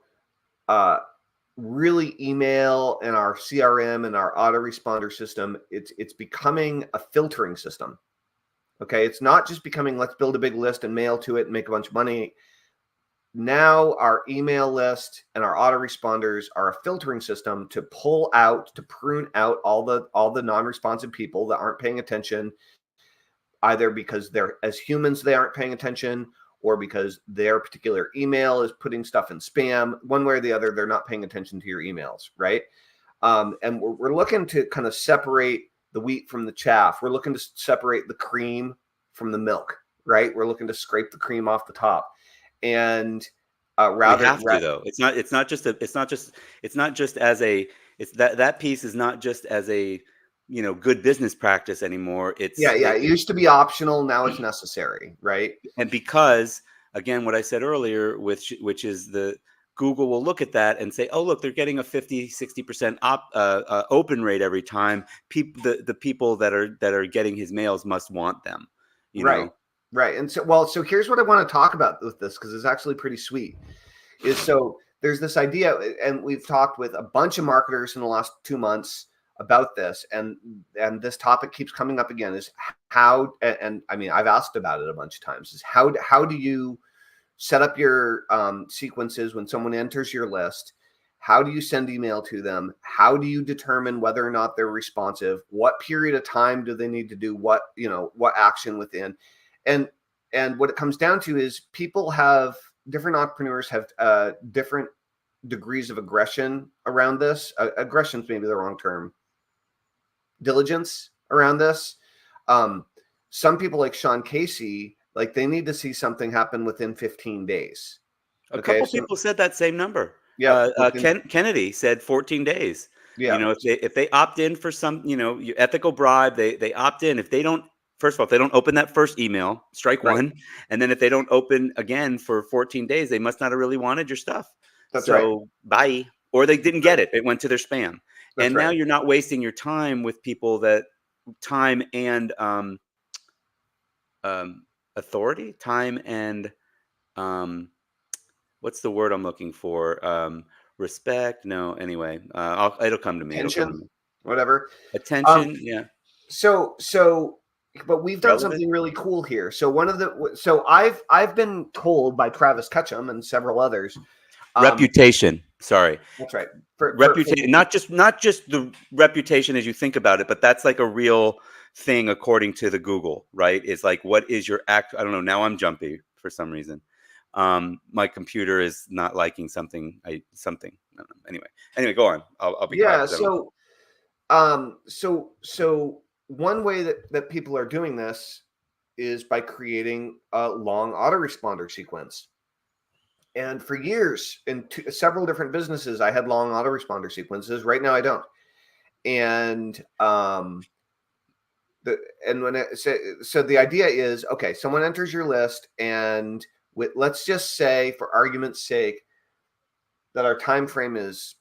uh, really email and our CRM and our autoresponder system. It's becoming a filtering system. Okay, it's not just becoming let's build a big list and mail to it and make a bunch of money. Now our email list and our autoresponders are a filtering system to prune out all the non-responsive people that aren't paying attention, either because they're, as humans, they aren't paying attention, or because their particular email is putting stuff in spam. One way or the other, they're not paying attention to your emails, right? And we're looking to kind of separate the wheat from the chaff. We're looking to separate the cream from the milk, right? We're looking to scrape the cream off the top. And We have to, though. It's not just as a, it's that piece is not just as a, good business practice anymore. Yeah, it used to be optional. Now it's necessary, right? And because, again, what I said earlier, which is the Google will look at that and say, oh, look, they're getting a 50-60% open rate every time. The people that are getting his mails must want them, Right. Right. And so here's what I want to talk about with this, because it's actually pretty sweet. So there's this idea, and we've talked with a bunch of marketers in the last 2 months about this, and this topic keeps coming up again, is how, and I mean, I've asked about it a bunch of times, is how do you set up your sequences when someone enters your list? How do you send email to them? How do you determine whether or not they're responsive? What period of time do they need to do what action within? And what it comes down to is different entrepreneurs have different degrees of aggression around this. Aggression's maybe the wrong term. Diligence around this. Some people like Sean Casey, like they need to see something happen within 15 days. A couple people said that same number. Yeah. Kennedy said 14 days. Yeah. If they opt in for some, ethical bribe, they opt in. If they don't, first of all, if they don't open that first email, strike one. And then if they don't open again for 14 days, they must not have really wanted your stuff. That's right. Bye. Or they didn't get it. It went to their spam. That's now you're not wasting your time with people that time and authority, time and what's the word I'm looking for? Respect? No. Anyway, it'll come to me. Attention, whatever. Attention. Yeah. But we've done something really cool here. So I've been told by Travis Ketchum and several others. Reputation. Sorry. That's right. Reputation. Not just the reputation as you think about it, but that's like a real thing according to the Google, right? It's like, what is your act? I don't know. Now I'm jumpy for some reason. My computer is not liking something. Something. I don't know. Anyway, go on. I'll be quiet. So one way that people are doing this is by creating a long autoresponder sequence. And for years, in several different businesses, I had long autoresponder sequences. Right now, I don't. And the idea is, okay, someone enters your list, and let's just say, for argument's sake, that our time frame is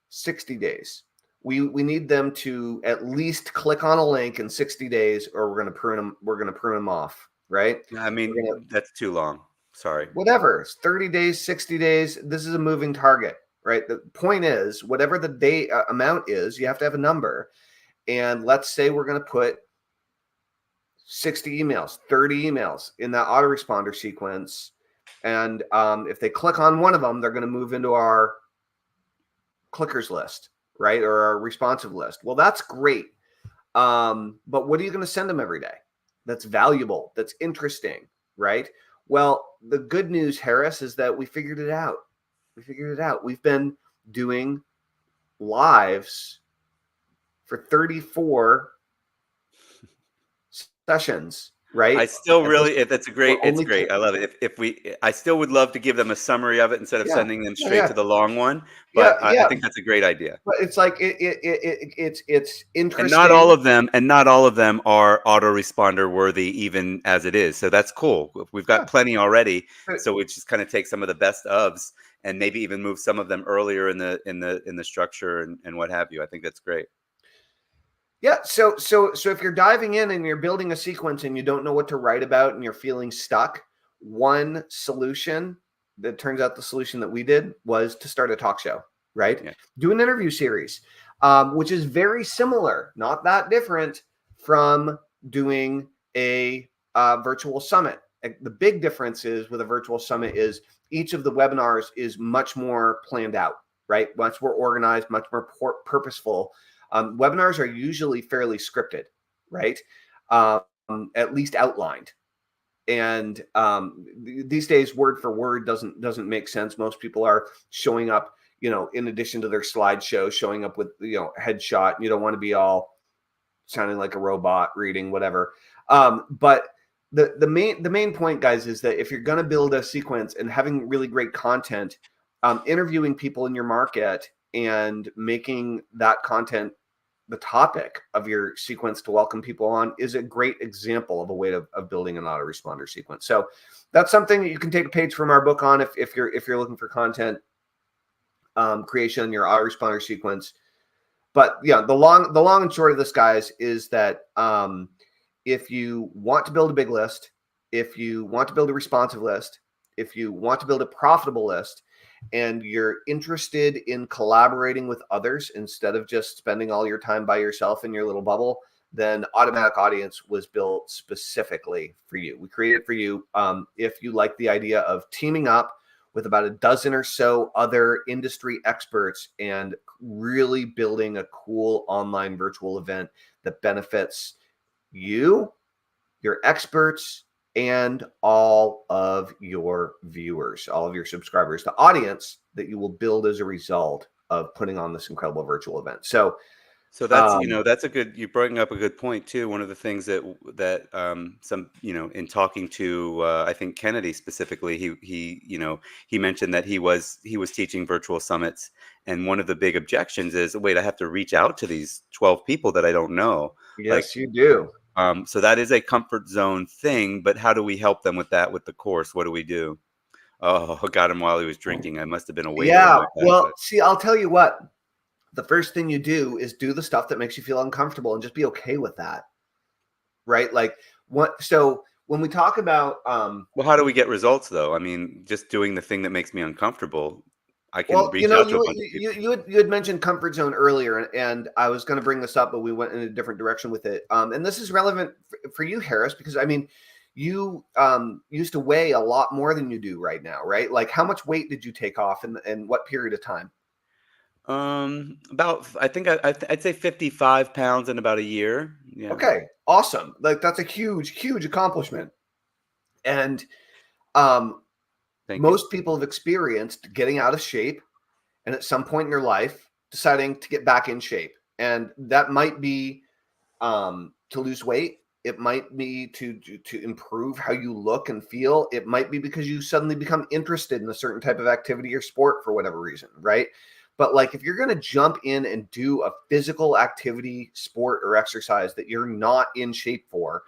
60 days. We need them to at least click on a link in 60 days, or we're going to prune them. We're going to prune them off, right? I mean, that's too long. Sorry. Whatever. It's 30 days, 60 days. This is a moving target, right? The point is, whatever the day amount is, you have to have a number. And let's say we're going to put 60 emails, 30 emails in that autoresponder sequence. And if they click on one of them, they're going to move into our clickers list, right? Or our responsive list. Well, that's great. But what are you going to send them every day? That's valuable. That's interesting, right? Well, the good news, Harris, is that we figured it out. We've been doing lives for 34 sessions right? I still At this really, that's a great, we're it's only great. I love it. I still would love to give them a summary of it instead of yeah, sending them yeah, straight yeah, to the long one. yeah, But I yeah. think that's a great idea. But it's like it's And not all interesting. of them, are autoresponder worthy, even as it is. So that's cool. We've got Yeah. plenty already. But So we just kind of take some of the best ofs and maybe even move some of them earlier in the structure and what have you. I think that's great. yeah, so if you're diving in and you're building a sequence and you don't know what to write about and you're feeling stuck, one solution that turns out the solution that we did was to start a talk show, right? Yeah. Do an interview series, which is very similar, not that different from doing a virtual summit. The big difference is with a virtual summit is each of the webinars is much more planned out, right? Much more organized, much more purposeful. Webinars are usually fairly scripted, right? At least outlined. And these days, word for word doesn't make sense. Most people are showing up, in addition to their slideshow, showing up with headshot. You don't want to be all sounding like a robot reading whatever. But the main point, guys, is that if you're going to build a sequence and having really great content, interviewing people in your market and making that content the topic of your sequence to welcome people on is a great example of a way of building an autoresponder sequence. So that's something that you can take a page from our book on if you're looking for content creation in your autoresponder sequence. But yeah, the long and short of this, guys, is that if you want to build a big list, if you want to build a responsive list, if you want to build a profitable list, and you're interested in collaborating with others instead of just spending all your time by yourself in your little bubble, then Automatic Audience was built specifically for you. We created it for you. If you like the idea of teaming up with about a dozen or so other industry experts and really building a cool online virtual event that benefits you, your experts, and all of your viewers, all of your subscribers, the audience that you will build as a result of putting on this incredible virtual event. So, So that's a good, you bring up a good point too. One of the things that some, in talking to, I think Kennedy specifically, he mentioned that he was teaching virtual summits. And one of the big objections is, wait, I have to reach out to these 12 people that I don't know. Like, yes, you do. so that is a comfort zone thing, but how do we help them with that, with the course? What do we do? Oh, I got him while he was drinking. I must have been a waiter in Yeah. my past Well, life. see, I'll tell you what, the first thing you do is do the stuff that makes you feel uncomfortable and just be okay with that. Right. Like so when we talk about, Well, how do we get results though? I mean, just doing the thing that makes me uncomfortable, I can well, reach out to a you bunch of people. you had mentioned comfort zone earlier, and I was going to bring this up, but we went in a different direction with it. And this is relevant for you, Harris, because I mean, you used to weigh a lot more than you do right now, right? Like, how much weight did you take off, and what period of time? About, I think I'd say 55 pounds in about a year. Yeah. Okay, awesome. Like, that's a huge accomplishment, and um, Thank you. most people have experienced getting out of shape and at some point in their life deciding to get back in shape, and that might be to lose weight. It might be to improve how you look and feel. It might be because you suddenly become interested in a certain type of activity or sport for whatever reason, right? But like, if you're going to jump in and do a physical activity, sport, or exercise that you're not in shape for,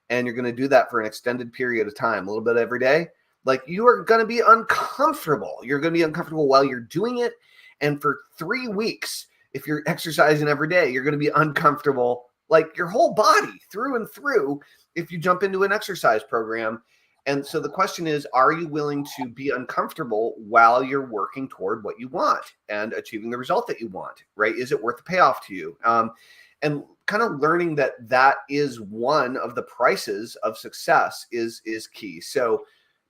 and you're going to do that for an extended period of time, a little bit every day, like, you are going to be uncomfortable. You're going to be uncomfortable while you're doing it. And for 3 weeks, if you're exercising every day, you're going to be uncomfortable, like your whole body through and through, if you jump into an exercise program. And so the question is, are you willing to be uncomfortable while you're working toward what you want and achieving the result that you want, right? Is it worth the payoff to you? And kind of learning that that is one of the prices of success is key. So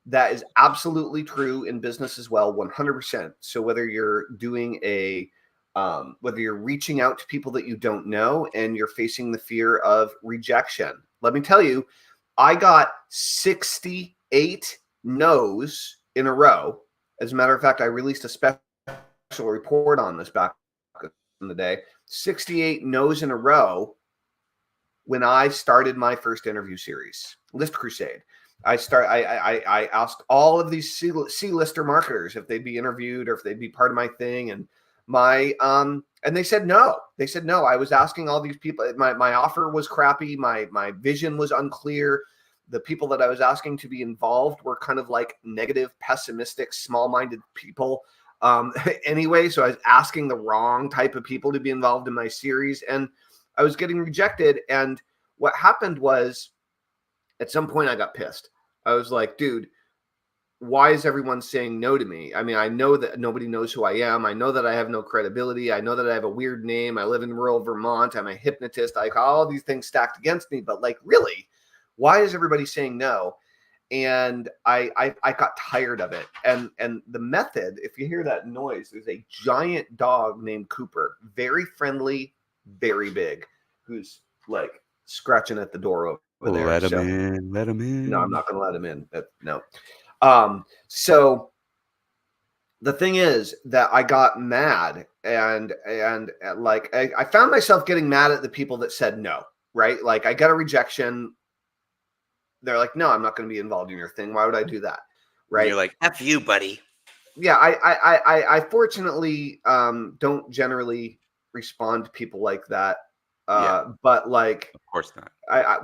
that is absolutely true in business as well, 100%. So whether you're doing whether you're reaching out to people that you don't know and you're facing the fear of rejection, let me tell you, I got 68 no's in a row. As a matter of fact, I released a special report on this back in the day. 68 no's in a row when I started my first interview series, List Crusade. I asked all of these C-lister marketers if they'd be interviewed or if they'd be part of my thing, and and they said no. They said no. I was asking all these people. My offer was crappy. My vision was unclear. The people that I was asking to be involved were kind of like negative, pessimistic, small-minded people. Anyway, so I was asking the wrong type of people to be involved in my series, and I was getting rejected. And what happened was, at some point I got pissed. I was like, dude, why is everyone saying no to me? I mean, I know that nobody knows who I am. I know that I have no credibility. I know that I have a weird name. I live in rural Vermont. I'm a hypnotist. Like, all these things stacked against me. But like, really, why is everybody saying no? And I got tired of it. And the method, if you hear that noise, there's a giant dog named Cooper, very friendly, very big, who's like scratching at the door over there. Let him in. Let him in. No, I'm not going to let him in. No. So the thing is that I got mad and like I found myself getting mad at the people that said no, right? Like, I got a rejection. They're like, no, I'm not going to be involved in your thing. Why would I do that? Right. And you're like, F you, buddy. Yeah. I fortunately don't generally respond to people like that. But like, of course not.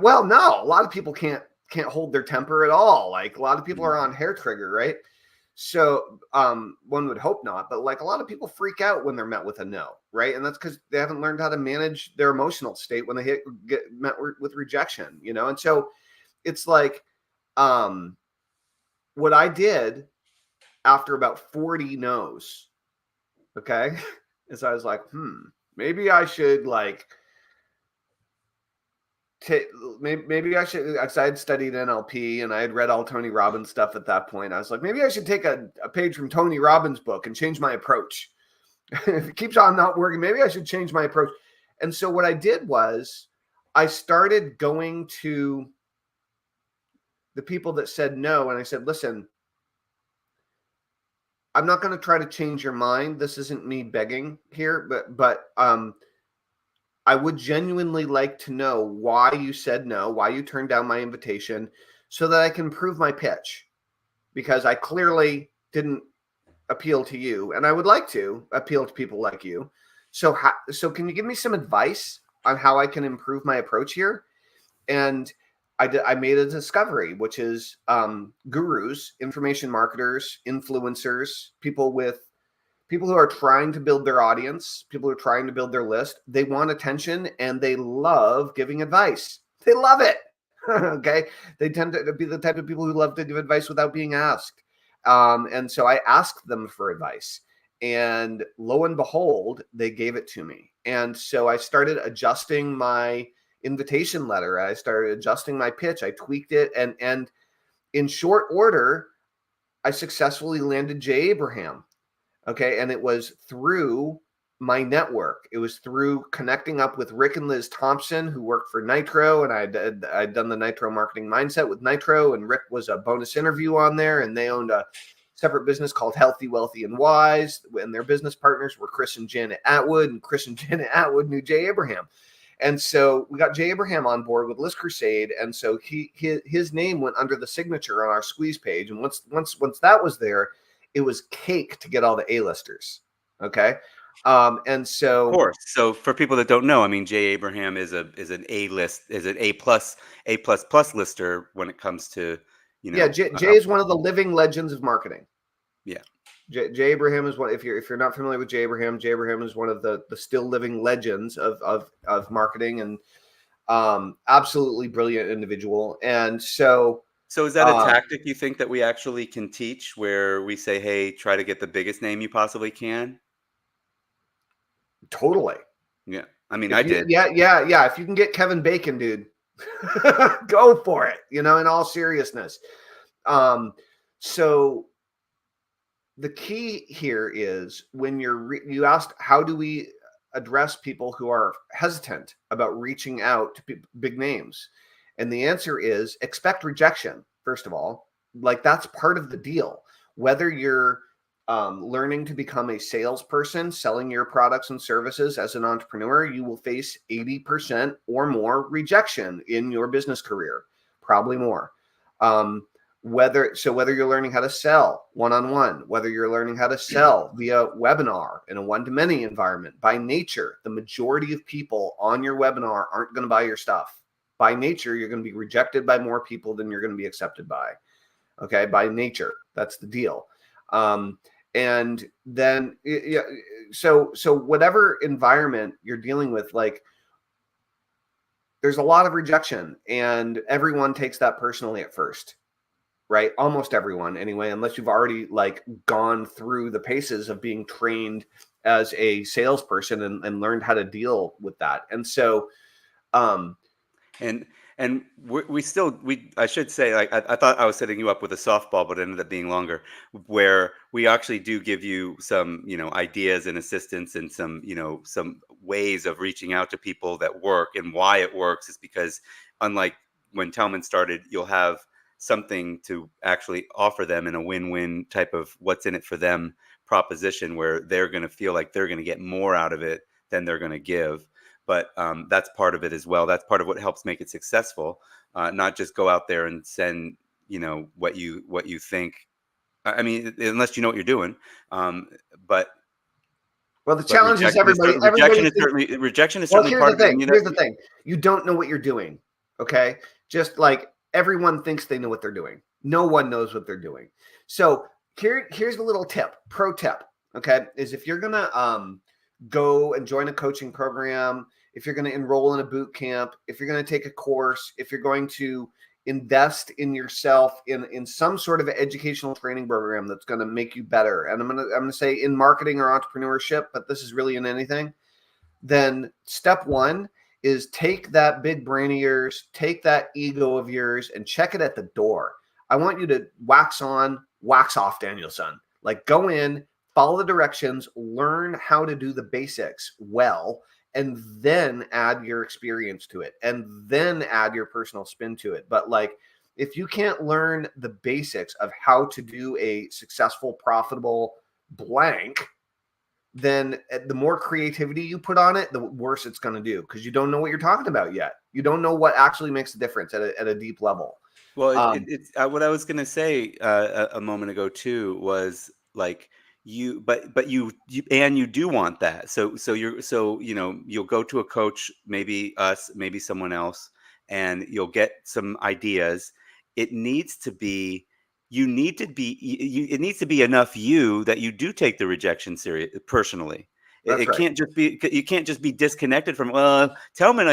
Well, no, a lot of people can't hold their temper at all. Like, a lot of people are on hair trigger, right? So one would hope not, but like, a lot of people freak out when they're met with a no, right? And that's because they haven't learned how to manage their emotional state when they get met with rejection, you know? And so it's like, what I did after about 40 no's, okay, is I was like, maybe I should like, maybe I should, because I had studied NLP and I had read all Tony Robbins stuff at that point. I was like, maybe I should take a page from Tony Robbins' book and change my approach. If it keeps on not working, maybe I should change my approach. And so what I did was I started going to the people that said no, and I said, listen, I'm not going to try to change your mind. This isn't me begging here, but I would genuinely like to know why you said no, why you turned down my invitation, so that I can improve my pitch, because I clearly didn't appeal to you, and I would like to appeal to people like you. So can you give me some advice on how I can improve my approach here? And I made a discovery, which is gurus, information marketers, influencers, people who are trying to build their audience, people who are trying to build their list. They want attention and they love giving advice. They love it. Okay. They tend to be the type of people who love to give advice without being asked. And so I asked them for advice, and lo and behold, they gave it to me. And so I started adjusting my invitation letter. I started adjusting my pitch. I tweaked it. And in short order, I successfully landed Jay Abraham. Okay. And it was through my network. It was through connecting up with Rick and Liz Thompson, who worked for Nitro. And I'd done the Nitro marketing mindset with Nitro, and Rick was a bonus interview on there. And they owned a separate business called Healthy, Wealthy, and Wise. And their business partners were Chris and Janet Atwood, and Chris and Janet Atwood knew Jay Abraham. And so we got Jay Abraham on board with List Crusade. And so his name went under the signature on our squeeze page. And once that was there, it was cake to get all the A-listers. Okay. And so, of course. So for people that don't know, I mean, Jay Abraham is an A plus lister when it comes to, you know. Yeah. Jay is one of the living legends of marketing. Yeah. Jay Abraham is one. If you're not familiar with Jay Abraham is one of the still living legends of marketing, and absolutely brilliant individual. And so is that a tactic you think that we actually can teach, where we say, hey, try to get the biggest name you possibly can? Totally. Yeah. I mean, I did. Yeah. If you can get Kevin Bacon, dude, go for it, in all seriousness. So the key here is, when you asked, how do we address people who are hesitant about reaching out to big names? And the answer is, expect rejection. First of all, like, that's part of the deal. Whether you're learning to become a salesperson, selling your products and services as an entrepreneur, you will face 80% or more rejection in your business career, probably more. Whether you're learning how to sell one-on-one, whether you're learning how to sell via webinar in a one-to-many environment, by nature, the majority of people on your webinar aren't going to buy your stuff. By nature, you're going to be rejected by more people than you're going to be accepted by. Okay, by nature, that's the deal. And then, yeah, so whatever environment you're dealing with, like, there's a lot of rejection, and everyone takes that personally at first, right? Almost everyone, anyway, unless you've already like gone through the paces of being trained as a salesperson and learned how to deal with that. And so, um, And I should say, like, I thought I was setting you up with a softball, but it ended up being longer, where we actually do give you some, ideas and assistance and some, some ways of reaching out to people that work. And why it works is because, unlike when Tellman started, you'll have something to actually offer them in a win-win type of what's in it for them proposition, where they're going to feel like they're going to get more out of it than they're going to give. But that's part of it as well. That's part of what helps make it successful. Not just go out there and send, what you think. I mean, unless you know what you're doing. But well, the challenge is everybody. Rejection is Well, certainly here's part the of it. thing. Here's the thing. You don't know what you're doing. Okay. Just like everyone thinks they know what they're doing. No one knows what they're doing. So here's a little tip, pro tip. Okay. Is if you're going to go and join a coaching program, if you're going to enroll in a boot camp, if you're going to take a course, if you're going to invest in yourself in some sort of educational training program that's going to make you better. And I'm going to say in marketing or entrepreneurship, but this is really in anything. Then step one is take that big brain of yours, take that ego of yours, and check it at the door. I want you to wax on, wax off, Danielson. Like, go in, follow the directions, learn how to do the basics well, and then add your experience to it, and then add your personal spin to it. But like, if you can't learn the basics of how to do a successful, profitable blank, then the more creativity you put on it, the worse it's going to do, because you don't know what you're talking about yet. You don't know what actually makes a difference at a deep level. Well, it's what I was going to say a moment ago too was like you do want that. You'll go to a coach, maybe us, maybe someone else, and you'll get some ideas. It needs to be it needs to be enough you that you do take the rejection serious personally. That's It right. can't just be, you can't just be disconnected from, Tellman,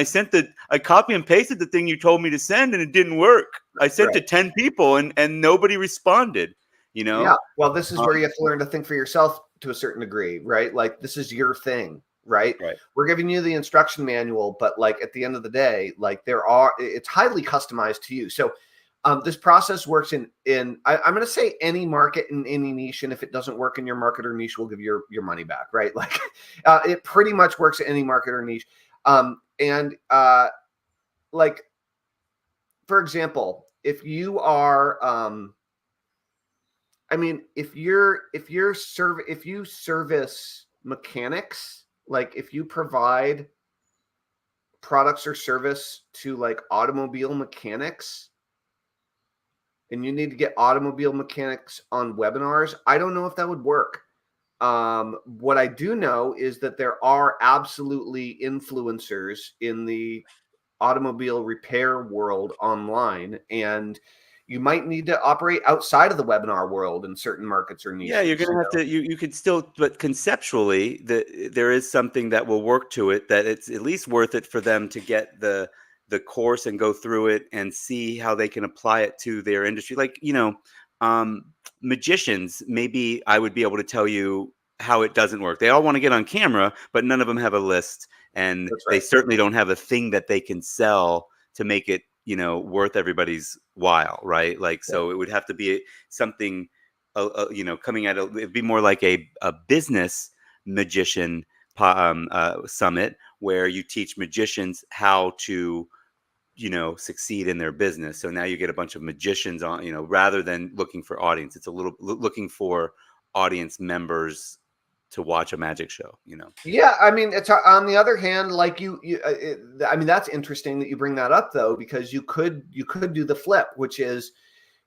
I copy and pasted the thing you told me to send and it didn't work. I sent Right. to 10 people and nobody responded, Yeah. Well, this is Um, where you have to learn to think for yourself to a certain degree, right? Like, this is your thing, right? right. We're giving you the instruction manual, but like at the end of the day, like it's highly customized to you. So this process works in I'm going to say any market in any niche, and if it doesn't work in your market or niche, we'll give your money back, right? Like, it pretty much works in any market or niche. And like, for example, if you are if you service mechanics, like if you provide products or service to like automobile mechanics, and you need to get automobile mechanics on webinars, I don't know if that would work. What I do know is that there are absolutely influencers in the automobile repair world online, and you might need to operate outside of the webinar world in certain markets or Yeah, you're niches. gonna have to. You could still, but conceptually, there is something that will work to it. That it's at least worth it for them to get the course and go through it and see how they can apply it to their industry. Like, magicians. Maybe I would be able to tell you how it doesn't work. They all want to get on camera, but none of them have a list, and That's they right. certainly don't have a thing that they can sell to make it, worth everybody's while, right? Like, Yeah. so it would have to be something coming at it'd be more like a business magician summit where you teach magicians how to, succeed in their business. So now you get a bunch of magicians on, rather than looking for audience, it's a little looking for audience members to watch a magic show, Yeah, I mean, it's on the other hand, like I mean, that's interesting that you bring that up though, because you could do the flip, which is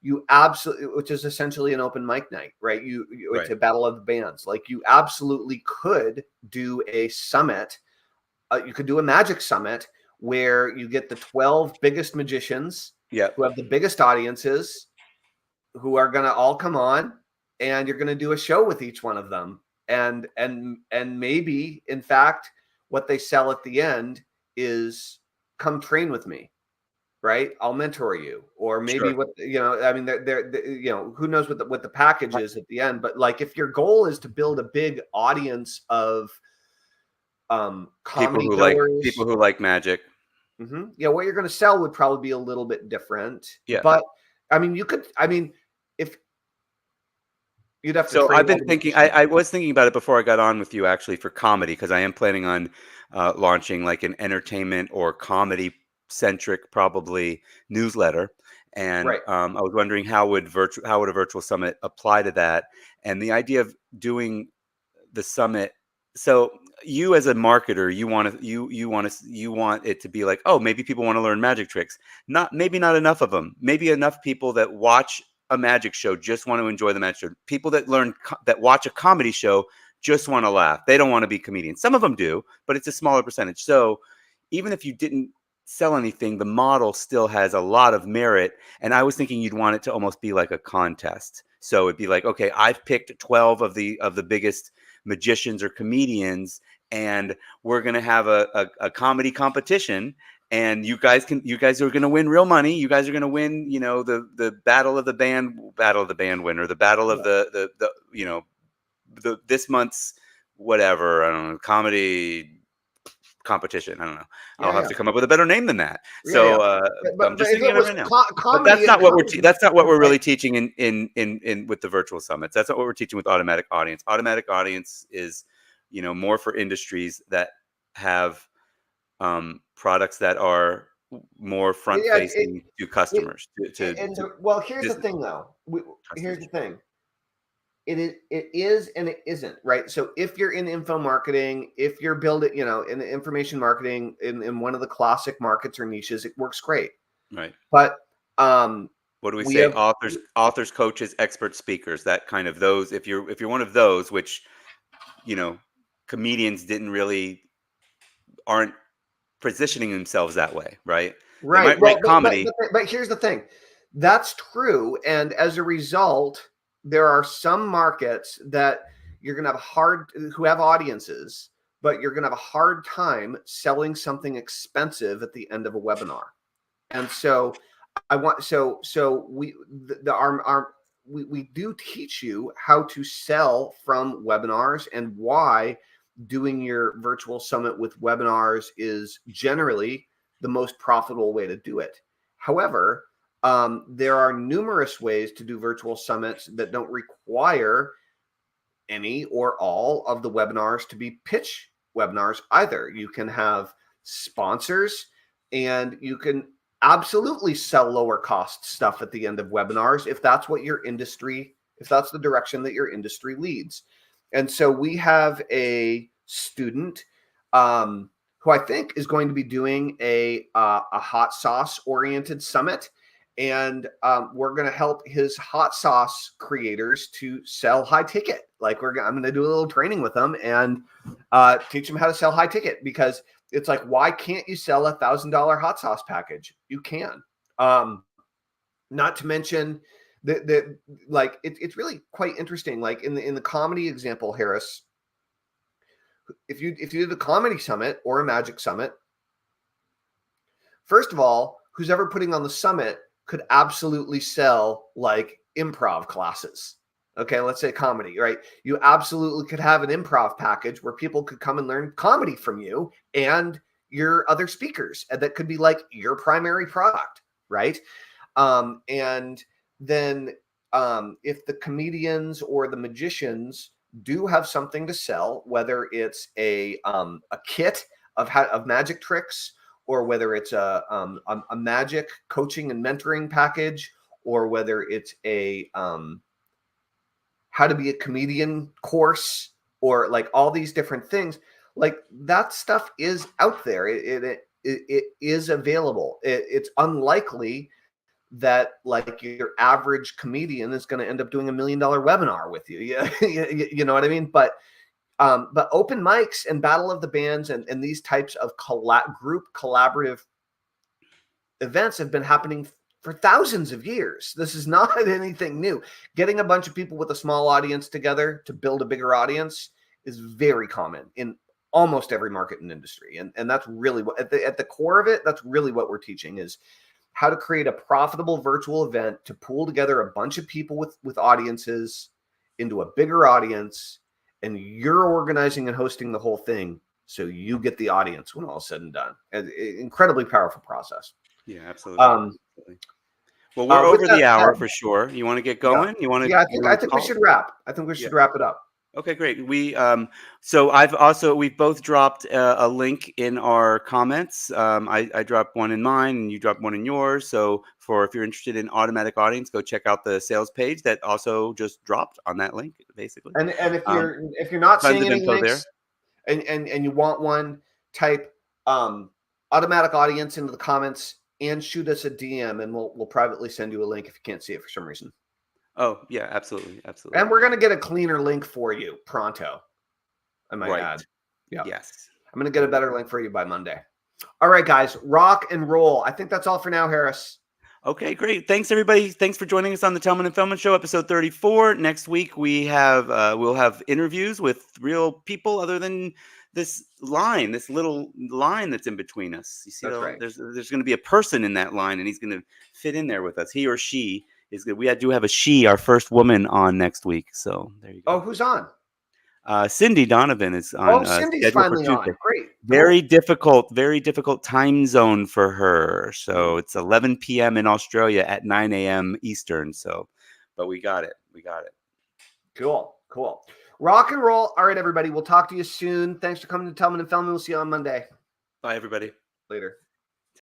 which is essentially an open mic night, right? It's Right. a battle of the bands. Like you absolutely could do a summit. You could do a magic summit where you get the 12 biggest magicians Yep. who have the biggest audiences, who are going to all come on, and you're going to do a show with each one of them, and maybe in fact what they sell at the end is come train with me, right? I'll mentor you. Or maybe Sure. what, I mean, they're who knows what the package is at the end. But like if your goal is to build a big audience of People comedy who like goers, people who like magic. yeah, what you're going to sell would probably be a little bit different. Yeah. But I mean, if you'd have to So train I've all been the thinking. magicians. I was thinking about it before I got on with you, actually, for comedy, because I am planning on launching like an entertainment or comedy centric, probably, newsletter. And Right. I was wondering how would a virtual summit apply to that, and the idea of doing the summit. So you, as a marketer, you want it to be like, oh, maybe people want to learn magic tricks. Maybe not enough of them. Maybe enough people that watch a magic show just want to enjoy the magic show. People that that watch a comedy show just want to laugh. They don't want to be comedians. Some of them do, but it's a smaller percentage. So even if you didn't sell anything, the model still has a lot of merit. And I was thinking you'd want it to almost be like a contest. So it'd be like, okay, I've picked 12 of the biggest magicians or comedians, and we're gonna have a comedy competition. And you guys are gonna win real money. You guys are gonna win, the battle of the band winner, the battle of Yeah. the this month's whatever, I don't know, comedy competition. I don't know. I'll Yeah. have Yeah. to come up with a better name than that. Yeah. Yeah. So I'm But just if thinking it of it was right now. But comedy and comedy, that's not what we're right? really teaching in with the virtual summits. That's not what we're teaching with automatic audience. Automatic audience is, more for industries that have products that are more front Yeah. facing to customers, Well, here's the business thing, though. Here's the customers. thing. It is and it isn't, right? So if you're in info marketing, if you're building, in information marketing in one of the classic markets or niches, it works great. Right. But um, What do we we say? have Authors, coaches, expert speakers, that kind of those. If you're one of those, which, you know, comedians didn't really aren't positioning themselves that way, right? They right. might Well, write comedy. but here's the thing. That's true, and as a result, there are some markets that you're going to have who have audiences, but you're going to have a hard time selling something expensive at the end of a webinar. And so I want so we the our we do teach you how to sell from webinars, and why doing your virtual summit with webinars is generally the most profitable way to do it. However, there are numerous ways to do virtual summits that don't require any or all of the webinars to be pitch webinars either. You can have sponsors, and you can absolutely sell lower cost stuff at the end of webinars if that's if that's the direction that your industry leads. And so we have a student who I think is going to be doing a hot sauce oriented summit, and we're going to help his hot sauce creators to sell high ticket. Like I'm going to do a little training with them and teach them how to sell high ticket, because it's like, why can't you sell $1,000 hot sauce package? You can. Not to mention that like it's really quite interesting. Like in the comedy example, Harris, if you do the comedy summit or a magic summit, first of all, who's ever putting on the summit could absolutely sell like improv classes. Okay, let's say comedy, right? You absolutely could have an improv package where people could come and learn comedy from you and your other speakers. And that could be like your primary product, right? And then if the comedians or the magicians do have something to sell, whether it's a kit of magic tricks, or whether it's a magic coaching and mentoring package, or whether it's a how to be a comedian course, or like all these different things. Like that stuff is out there. It is available. It's unlikely that like your average comedian is going to end up doing $1 million webinar with you. Yeah, you know what I mean? But open mics and battle of the bands and these types of group collaborative events have been happening for thousands of years. This is not anything new. Getting a bunch of people with a small audience together to build a bigger audience is very common in almost every market and industry. And that's really what at the core of it, that's really what we're teaching, is how to create a profitable virtual event to pull together a bunch of people with audiences into a bigger audience, and you're organizing and hosting the whole thing so you get the audience when all is said and done. An incredibly powerful process. Yeah, absolutely. Absolutely. Well, we're With over that the hour said, for sure. You want to get yeah, going? You want to? yeah, You I want to think we call? should wrap. I think we Yeah. should wrap it up. Okay, great. So we've both dropped a link in our comments. I dropped one in mine and you dropped one in yours. So if you're interested in automatic audience, go check out the sales page that also just dropped on that link, basically. And Um, if you're not Tons seeing of any info there. links, and you want one, type automatic audience into the comments and shoot us a DM, and we'll privately send you a link if you can't see it for some reason. Oh yeah, absolutely, absolutely. And we're gonna get a cleaner link for you pronto, I might add. Yeah. Yes. I'm gonna get a better link for you by Monday. All right, guys, rock and roll. I think that's all for now, Harris. Okay, great. Thanks everybody. Thanks for joining us on the Tellman and Fellman Show, episode 34. Next week we'll have interviews with real people other than this little line that's in between us. You see, That's right. there's going to be a person in that line, and he's going to fit in there with us. He or she is good. We do have our first woman on next week. So there you go. Oh, who's on? Cindy Donovan is on Cindy's schedule for finally Tuesday. on. Great. Very difficult time zone for her. So it's 11 p.m. in Australia at 9 a.m. Eastern. So, but we got it. Cool. Rock and roll. All right, everybody. We'll talk to you soon. Thanks for coming to Tellman and Fellman. We'll see you on Monday. Bye, everybody. Later.